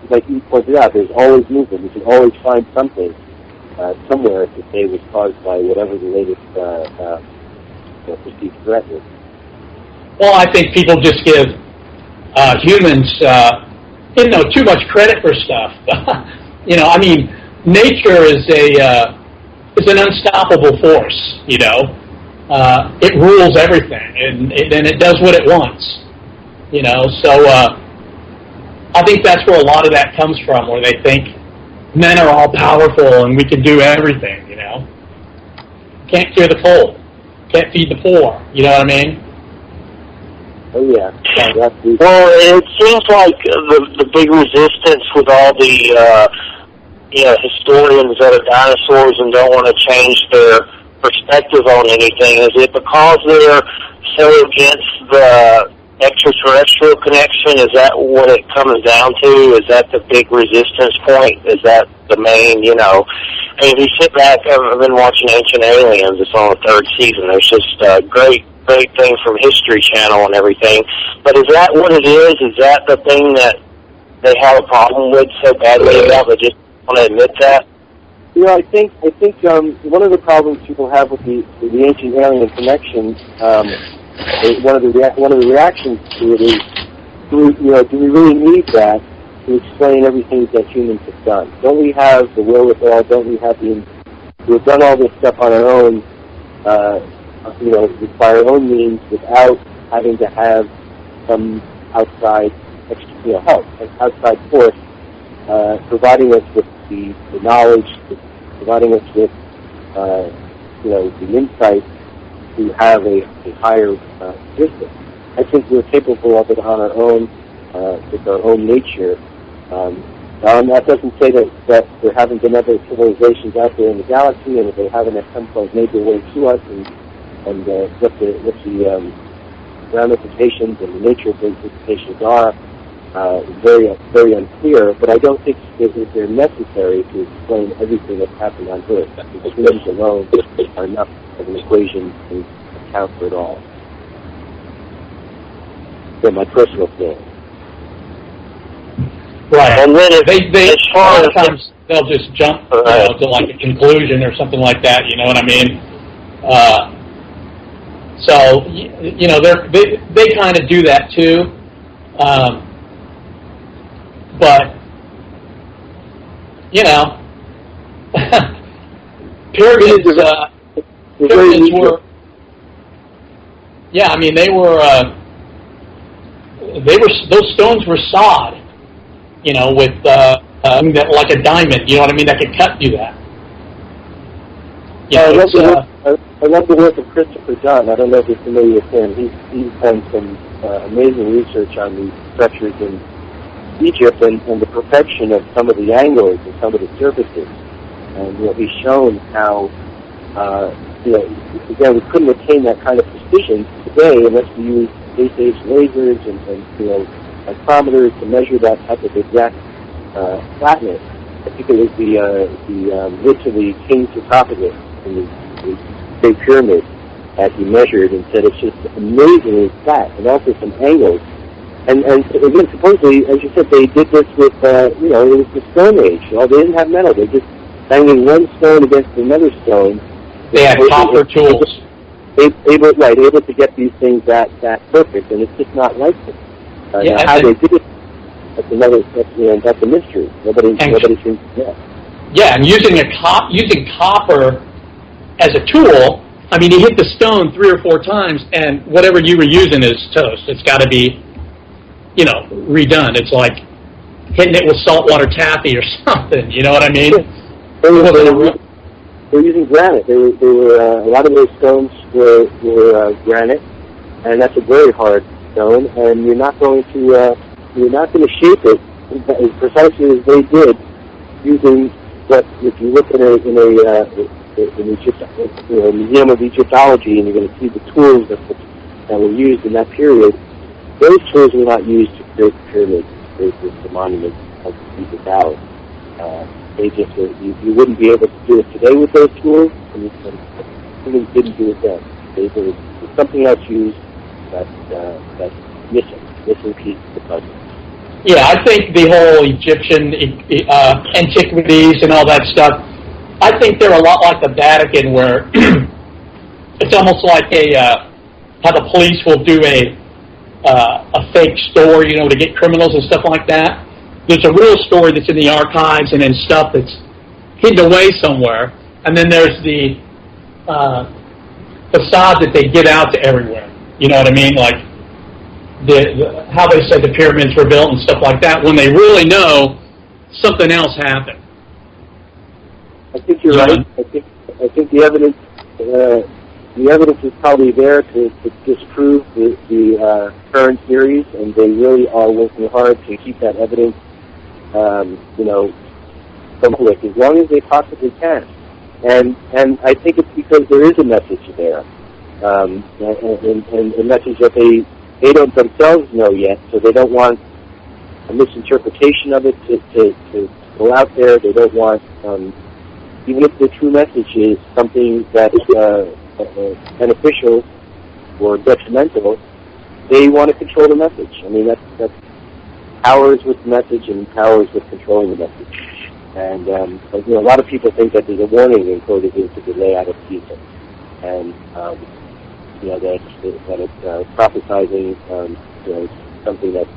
like you pointed out, there's always movement. You can always find something somewhere to say was caused by whatever the latest perceived threat is. Well, I think people just give humans, too much credit for stuff. Nature is an unstoppable force. It rules everything, and it does what it wants. So I think that's where a lot of that comes from, where they think men are all powerful and we can do everything. Can't cure the cold, can't feed the poor. You know what I mean? Oh, yeah. Well, it seems like the big resistance with all the historians that are dinosaurs and don't want to change their perspective on anything, is it because they're so against the extraterrestrial connection? Is that what it comes down to? Is that the big resistance point? Is that the main, if you sit back, I've been watching Ancient Aliens. It's on the 3rd season. There's just great thing from History Channel and everything. But is that what it is? Is that the thing that they have a problem with so badly about? They just want to admit that? I think one of the problems people have with the ancient alien connection, one of the reactions to it is, do we really need that to explain everything that humans have done? Don't we have the wherewithal? Don't we have we've done all this stuff on our own? By our own means, without having to have some outside, help, outside force, providing us with the knowledge, providing us with, the insight to have a higher existence. I think we're capable of it on our own, with our own nature. That doesn't say that there haven't been other civilizations out there in the galaxy, and that they haven't at some point made their way to us, and what the ramifications and the nature of those ramifications are very, very unclear. But I don't think they're necessary to explain everything that's happened on Earth. The humans alone are enough of an equation to account for it all. So my personal feeling. Right. And then they a lot of times they'll just jump to like a conclusion or something like that. You know what I mean? So they kind of do that too, but pyramids were. Yeah, I mean they were those stones were sawed, with that like a diamond. You know what I mean? That could cut through that. I love the work of Christopher Dunn. I don't know if you're familiar with him. He's done some amazing research on these structures in Egypt and the perfection of some of the angles and some of the surfaces. And he's shown how again we couldn't attain that kind of precision today unless we use space-age lasers and micrometers to measure that type of exact flatness. I think it was the width of the king's sarcophagus in the Great Pyramid as he measured and said it's just amazingly flat, and also some angles. And again, supposedly, as you said, they did this with, it was the Stone Age. They didn't have metal. They just banging one stone against another stone. They had copper tools. Able to get these things that perfect, and it's just not like this. How they did it, that's a mystery. Nobody seems to know. Yeah, and using copper as a tool, I mean, you hit the stone 3 or 4 times, and whatever you were using is toast. It's got to be, redone. It's like hitting it with saltwater taffy or something. You know what I mean? They were using granite. They were a lot of those stones were granite, and that's a very hard stone. And you're not going to shape it as precisely as they did using what, if you look in a Museum of Egyptology, and you're going to see the tools that were used in that period. Those tools were not used to create the pyramids, to create the monuments of the Caesar Valley. They just you wouldn't be able to do it today with those tools, and humans didn't do it then. There's something else used that's missing piece of the puzzle. Yeah, I think the whole Egyptian antiquities and all that stuff, I think they're a lot like the Vatican, where it's almost like how the police will do a fake story, to get criminals and stuff like that. There's a real story that's in the archives and in stuff that's hidden away somewhere, and then there's the facade that they get out to everywhere. You know what I mean? Like how they said the pyramids were built and stuff like that, when they really know something else happened. I think you're right. I think the evidence is probably there to disprove the current theories, and they really are working hard to keep that evidence, public as long as they possibly can. And I think it's because there is a message there, and a message that they don't themselves know yet, so they don't want a misinterpretation of it to go out there. They don't want, even if the true message is something that is beneficial or detrimental, they want to control the message. I mean, that's powers with the message and powers with controlling the message. And a lot of people think that there's a warning encoded into the layout of Caesar, and that it's prophesizing something that's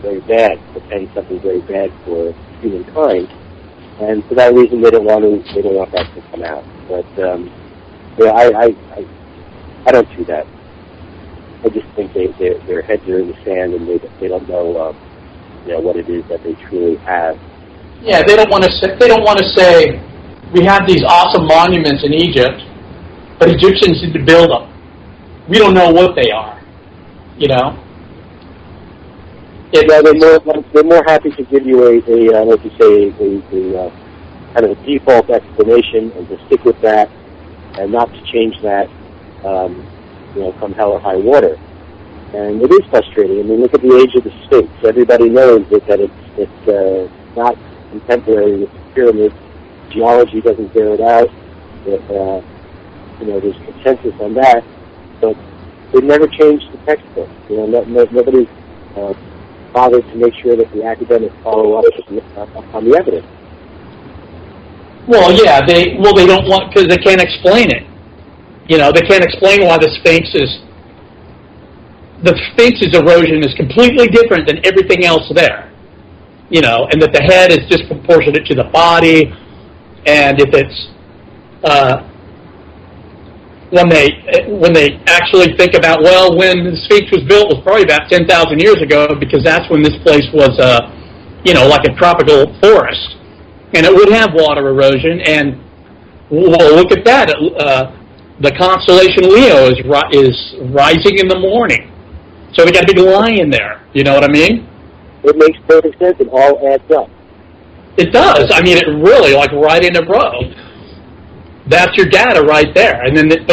very bad, portends something very bad for humankind, and for that reason they don't want that to come out. But I don't see that. I just think their heads are in the sand, and they don't know what it is that they truly have. Yeah, they don't want to say we have these awesome monuments in Egypt, but Egyptians need to build them. We don't know what they are. They're more happy to give you a kind of a default explanation and to stick with that and not to change that, come hell or high water. And it is frustrating. I mean, look at the age of the Sphinx. Everybody knows that it's not contemporary with the pyramids. Geology doesn't bear it out. There's consensus on that, but they never changed the textbook. Nobody's bothered to make sure that the academics follow up on the evidence. Well, yeah, they don't want, because they can't explain it. They can't explain why the Sphinx's erosion is completely different than everything else there. And that the head is disproportionate to the body, and if it's when they actually think about, when the Sphinx was built was probably about 10,000 years ago, because that's when this place was like a tropical forest, and it would have water erosion. And look at that, the constellation Leo is rising in the morning, so we got a big lion there. You know what I mean? It makes perfect sense. It all adds up. It does. I mean, it really, like, right in a row. That's your data right there. And then, they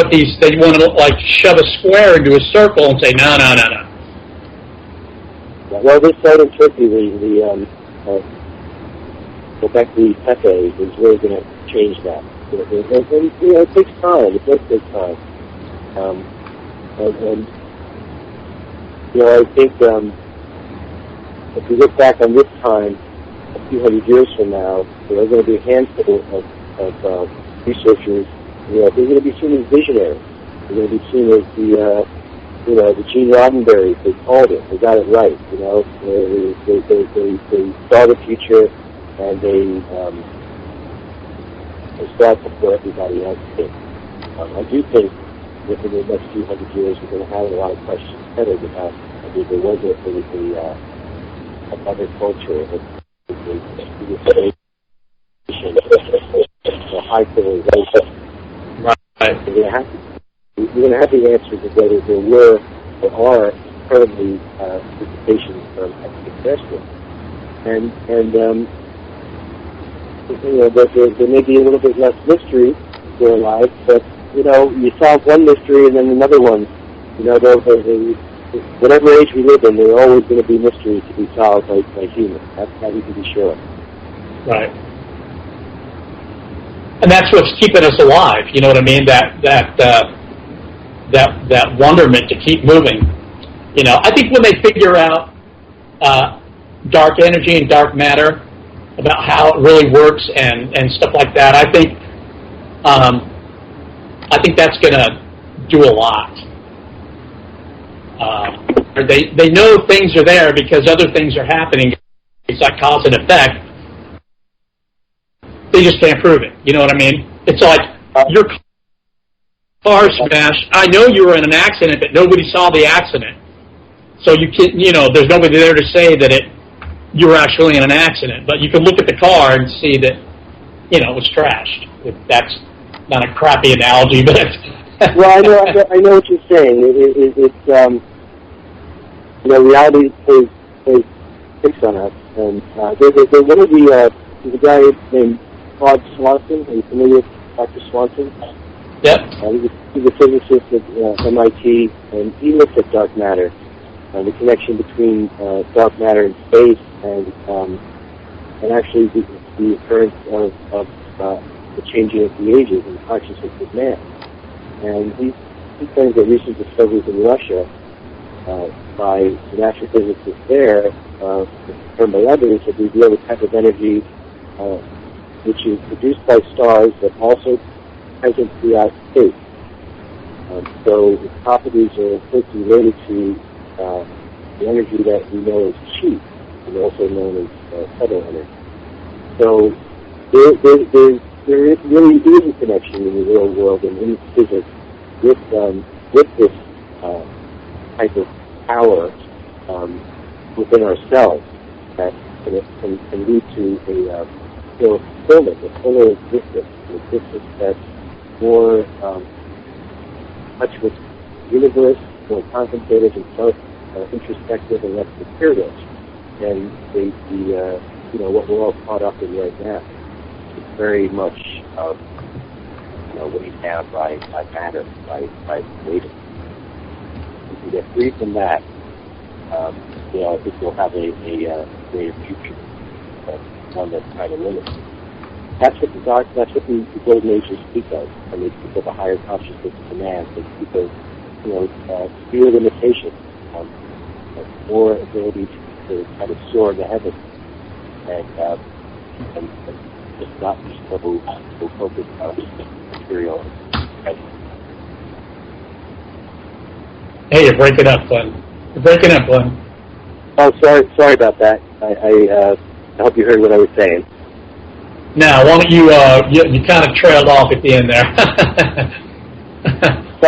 want to shove a square into a circle and say, no. Well, this site in Turkey, the Göbekli Tepe, is really going to change that. It takes time. It does take time. I think if you look back on this time, a few hundred years from now, there are going to be a handful of researchers. They're going to be seen as visionaries. They're going to be seen as the Gene Roddenberry. They called it. They got it right. They saw the future, and they saw it before everybody else did. I do think within the next few hundred years, we're going to have a lot of questions settled about whether there was another culture, a high civilization. Right. We're going to have the answers of whether there were or are currently civilizations from extraterrestrials. And there may be a little bit less mystery to their lives, but you solve one mystery and then another one. Whatever age we live in, there are always going to be mysteries to be solved by humans. That's how we can be sure. Right. And that's what's keeping us alive. You know what I mean? That wonderment to keep moving. I think when they figure out dark energy and dark matter, about how it really works and stuff like that, I think that's going to do a lot. They know things are there because other things are happening. It's like cause and effect. They just can't prove it. You know what I mean? It's like your car smashed. I know you were in an accident, but nobody saw the accident. So you can't. There's nobody there to say that you were actually in an accident. But you can look at the car and see that it was trashed. That's not a crappy analogy, but it's well, I know what you're saying. It's reality plays tricks on us, and there's a guy named Claude Swanson. Are you familiar with Dr. Swanson? Yep. He's a physicist at MIT, and he looks at dark matter, the connection between dark matter and space, and actually the occurrence of the changing of the ages and the consciousness of man. And he claims that recent discoveries in Russia by some astrophysicists there, confirmed by others, have revealed a type of energy which is produced by stars but also present throughout space. So its properties are closely related to the energy that we know as chi, and also known as subtle energy. So there really is a connection in the real world and in physics with this type of power within ourselves that can lead to a fulfillment, a fuller existence, an existence that's more much with the universe, more contemplative and self-introspective and less material than what we're all caught up in right now. Very much weighed down by matter, by weight. If we get free from that, I think we'll have a greater future, one that's kind of limited. That's what the golden ages speak of. I mean, speak of a higher consciousness of man. They speak of spirit imitation, more ability to kind of soar in the heavens, and just not be so focused on material. Hey, you're breaking up, Glenn. Oh, sorry about that. I hope you heard what I was saying. Now, why don't you kind of trailed off at the end there. So,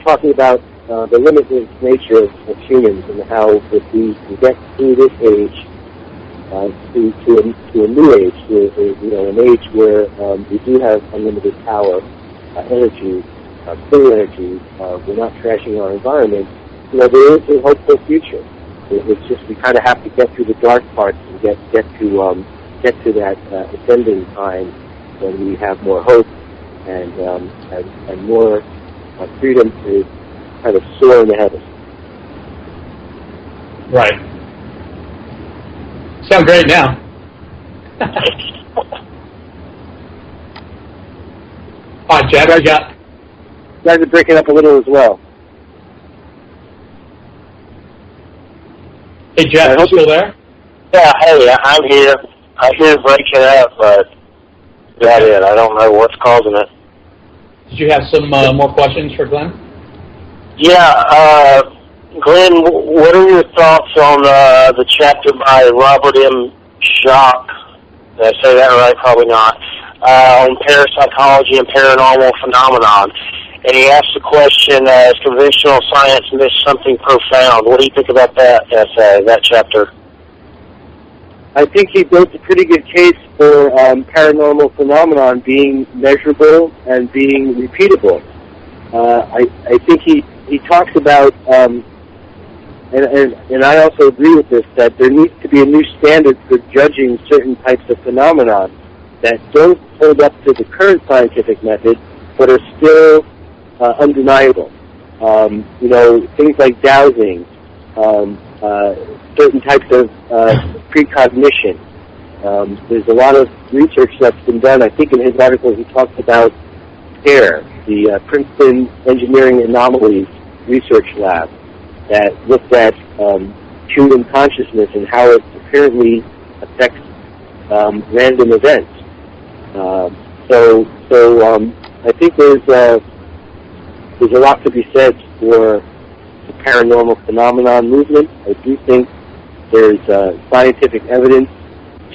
talking about the limited nature of humans and how if we can get through this age to a new age, an age where we do have unlimited power, energy, clear energy, we're not trashing our environment, there is a hopeful future. It's just we kind of have to get through the dark parts and get to that ascending time when we have more hope and more freedom to kind of soar in the heavens. Right. Sound great now. All right, Jeff, you got... You guys are breaking up a little as well. Hey, Jeff, you still there? Yeah, hey, I'm here. I hear breaking up, but that's it. I don't know what's causing it. Did you have some more questions for Glenn? Yeah, Glenn, what are your thoughts on the chapter by Robert M. Schoch? Did I say that right? Probably not. On parapsychology and paranormal phenomenon. And he asked the question, has conventional science missed something profound? What do you think about that essay, that chapter? I think he built a pretty good case for paranormal phenomenon being measurable and being repeatable. I think he talks about and I also agree with this, that there needs to be a new standard for judging certain types of phenomena that don't hold up to the current scientific method, but are still undeniable. Things like dowsing, certain types of precognition. There's a lot of research that's been done. I think in his article he talks about PAIR, the Princeton Engineering Anomalies Research Lab, that looked at human consciousness and how it apparently affects random events. So I think there's a lot to be said for the paranormal phenomenon movement. I do think there's scientific evidence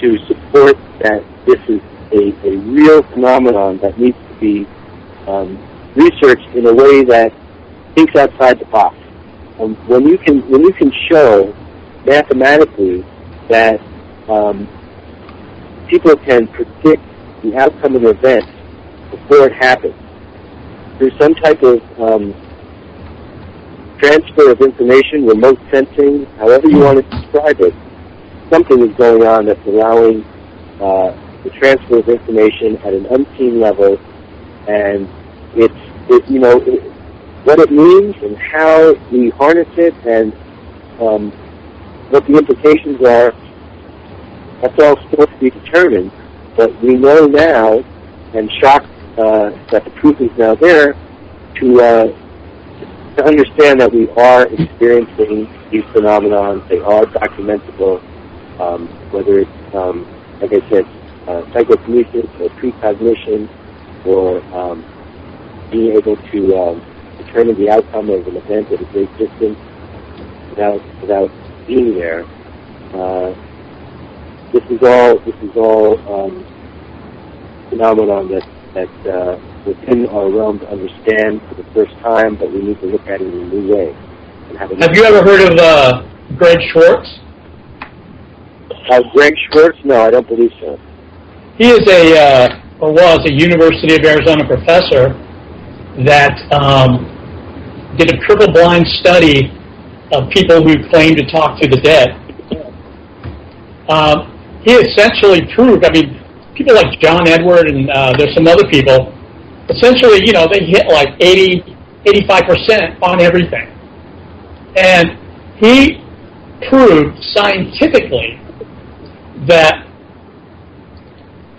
to support that this is a real phenomenon that needs to be researched in a way that thinks outside the box. When you can show mathematically that people can predict the outcome of an event before it happens, through some type of transfer of information, remote sensing, however you want to describe it, something is going on that's allowing the transfer of information at an unseen level, and what it means and how we harness it and what the implications are, that's all still to be determined. But we know now, and shocked that the proof is now there, to understand that we are experiencing these phenomena. They are documentable, whether it's, like I said, psychokinesis or precognition, or being able to determine the outcome of an event at a great distance without being there. This is all phenomenon that within our realm to understand for the first time, but we need to look at it in a new way. Have you ever heard of Greg Schwartz? Greg Schwartz? No, I don't believe so. He is was a University of Arizona professor that did a triple-blind study of people who claim to talk to the dead. He essentially proved, people like John Edward and there's some other people, essentially, they hit like 85% on everything. And he proved scientifically that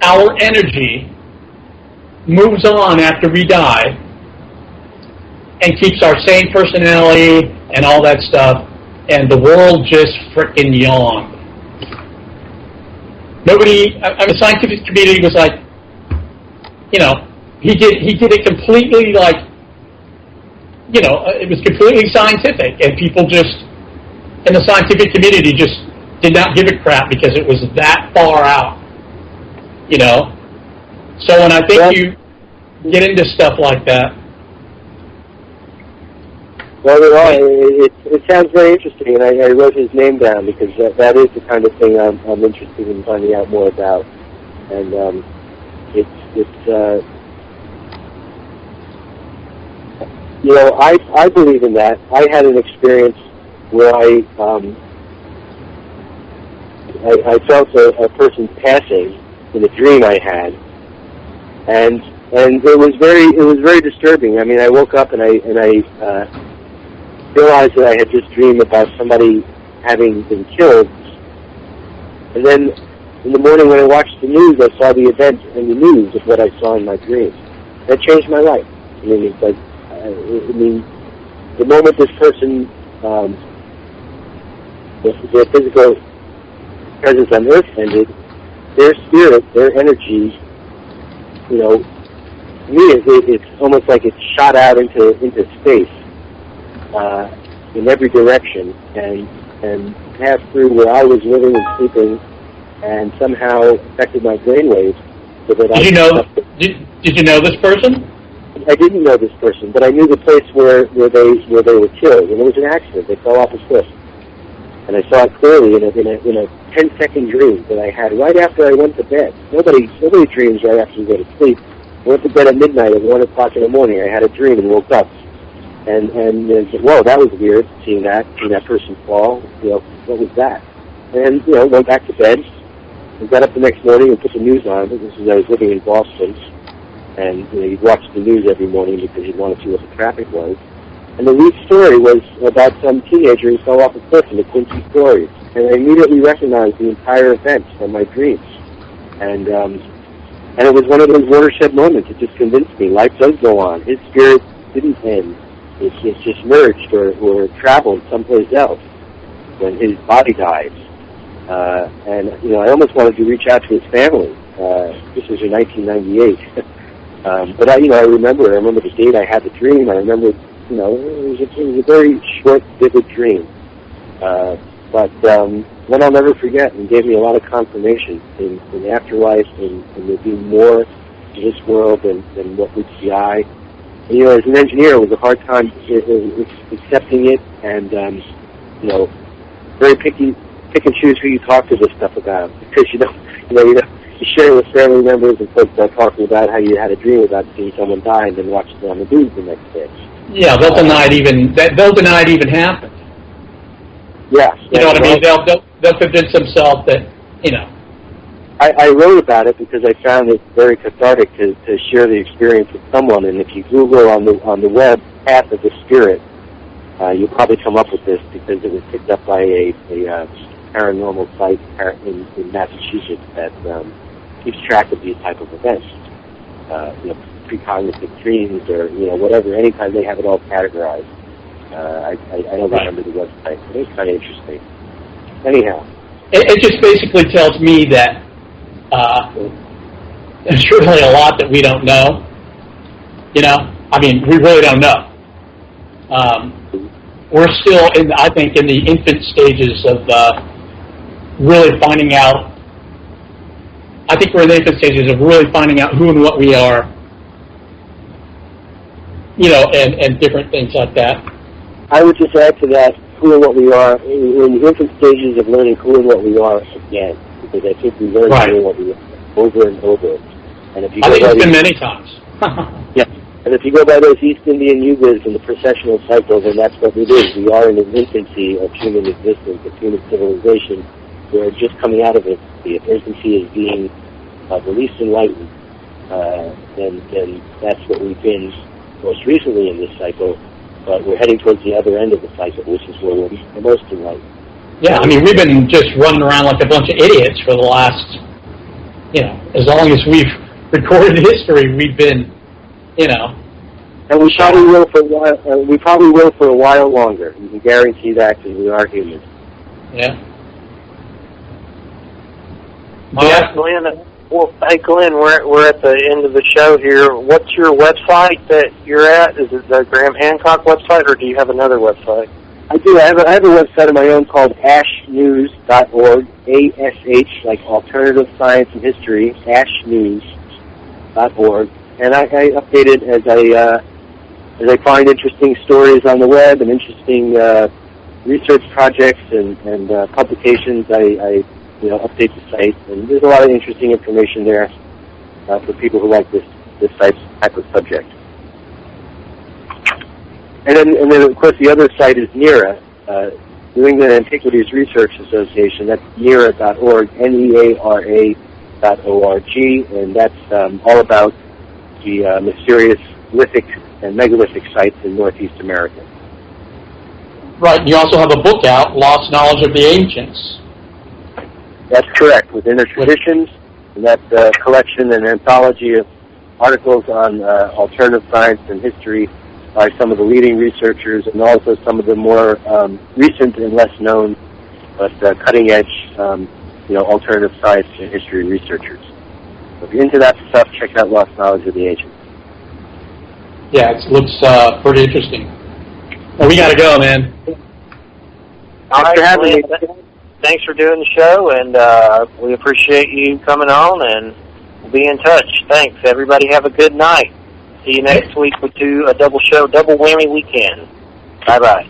our energy moves on after we die and keeps our sane personality and all that stuff, and the world just frickin' yawned. Nobody, the scientific community was like, he did it completely like, it was completely scientific, and people just, in the scientific community, just did not give a crap because it was that far out, So when I think you get into stuff like that. Well, it sounds very interesting, and I wrote his name down because that is the kind of thing I'm interested in finding out more about. And I believe in that. I had an experience where I felt a person passing in a dream I had, and it was very disturbing. I woke up and I realized that I had just dreamed about somebody having been killed, and then in the morning when I watched the news, I saw the event in the news of what I saw in my dreams. That changed my life. It's like, the moment this person, their physical presence on Earth ended, their spirit, their energy, to me, it's almost like it shot out into space. In every direction, and passed through where I was living and sleeping, and somehow affected my brainwaves. So that Did you know this person? I didn't know this person, but I knew the place where they were killed, and it was an accident. They fell off a cliff, and I saw it clearly in a 10-second dream that I had right after I went to bed. Nobody dreams right after you go to sleep. I went to bed at midnight at 1 o'clock in the morning. I had a dream and woke up. and whoa, that was weird, seeing that person fall. What was that? And went back to bed and got up the next morning and put the news on. This is when I was living in Boston, and you'd watch the news every morning because you wanted to see what the traffic was. And the lead story was about some teenager who fell off a cliff in the Quincy stories. And I immediately recognized the entire event from my dreams. And it was one of those watershed moments. It just convinced me life does go on. His spirit didn't end. It's just merged or traveled someplace else when his body died. And I almost wanted to reach out to his family. This was in 1998. But I remember the date I had the dream. I remember, it was a very short, vivid dream. But one I'll never forget, and gave me a lot of confirmation in afterlife, and there being more to this world than what meets the eye. And, as an engineer, it was a hard time accepting it, and very pick and choose who you talk to this stuff about, because you share it with family members and folks start talking about how you had a dream about seeing someone die and then watch it on the news the next day. Yeah, they'll deny it even happened. Yeah. You know what I mean? They'll convince themselves that, I wrote about it because I found it very cathartic to share the experience with someone. And if you Google on the web Path of the Spirit, you'll probably come up with this because it was picked up by a paranormal site in Massachusetts that keeps track of these type of events. Precognitive dreams or whatever. Anytime they have it all categorized. I don't remember the website, but it's kind of interesting. Anyhow. It just basically tells me that there's really a lot that we don't know. We really don't know. We're still, in the infant stages of really finding out. I think we're in the infant stages of really finding out who and what we are, and different things like that. I would just add to that, who and what we are. We're in the infant stages of learning who and what we are again, because I think we learn who and what we are over and over. And if you I think it's been many times. Yeah, and if you go by those East Indian yugas and the processional cycles, and that's what it is. We are in the infancy of human existence, of human civilization. We're just coming out of infancy. If infancy is being the least enlightened, then that's what we've been most recently in this cycle. But we're heading towards the other end of the cycle, which is where we're the most enlightened. Yeah, we've been just running around like a bunch of idiots for the last, as long as we've recorded history, we've been, And we probably will for a while. We probably will for a while longer. You can guarantee that because we are humans. Yeah. Yeah, Glenn. Well, hey, Glenn, we're at the end of the show here. What's your website that you're at? Is it the Graham Hancock website, or do you have another website? I do. I have a website of my own called ashnews.org, ASH, like Alternative Science and History, ashnews.org. And I update it as I find interesting stories on the web and interesting research projects and publications. I update the site, and there's a lot of interesting information there for people who like this type of subject. And then of course the other site is NERA, New England Antiquities Research Association. That's NERA.org, NEARA.org, and that's all about the mysterious lithic and megalithic sites in Northeast America. Right, and you also have a book out, Lost Knowledge of the Ancients. That's correct, Within Their Traditions, and that's a collection and anthology of articles on alternative science and history by some of the leading researchers and also some of the more recent and less known but cutting-edge alternative science and history researchers. So if you're into that stuff, check out Lost Knowledge of the Ancients. Yeah, it looks pretty interesting. Well, we got to go, man. All right, thanks for doing the show, and we appreciate you coming on, and we'll be in touch. Thanks. Everybody have a good night. See you next week. We'll do a double show, double whammy weekend. Bye-bye.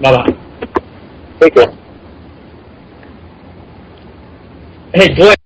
Bye-bye. Take care. Hey, Glenn.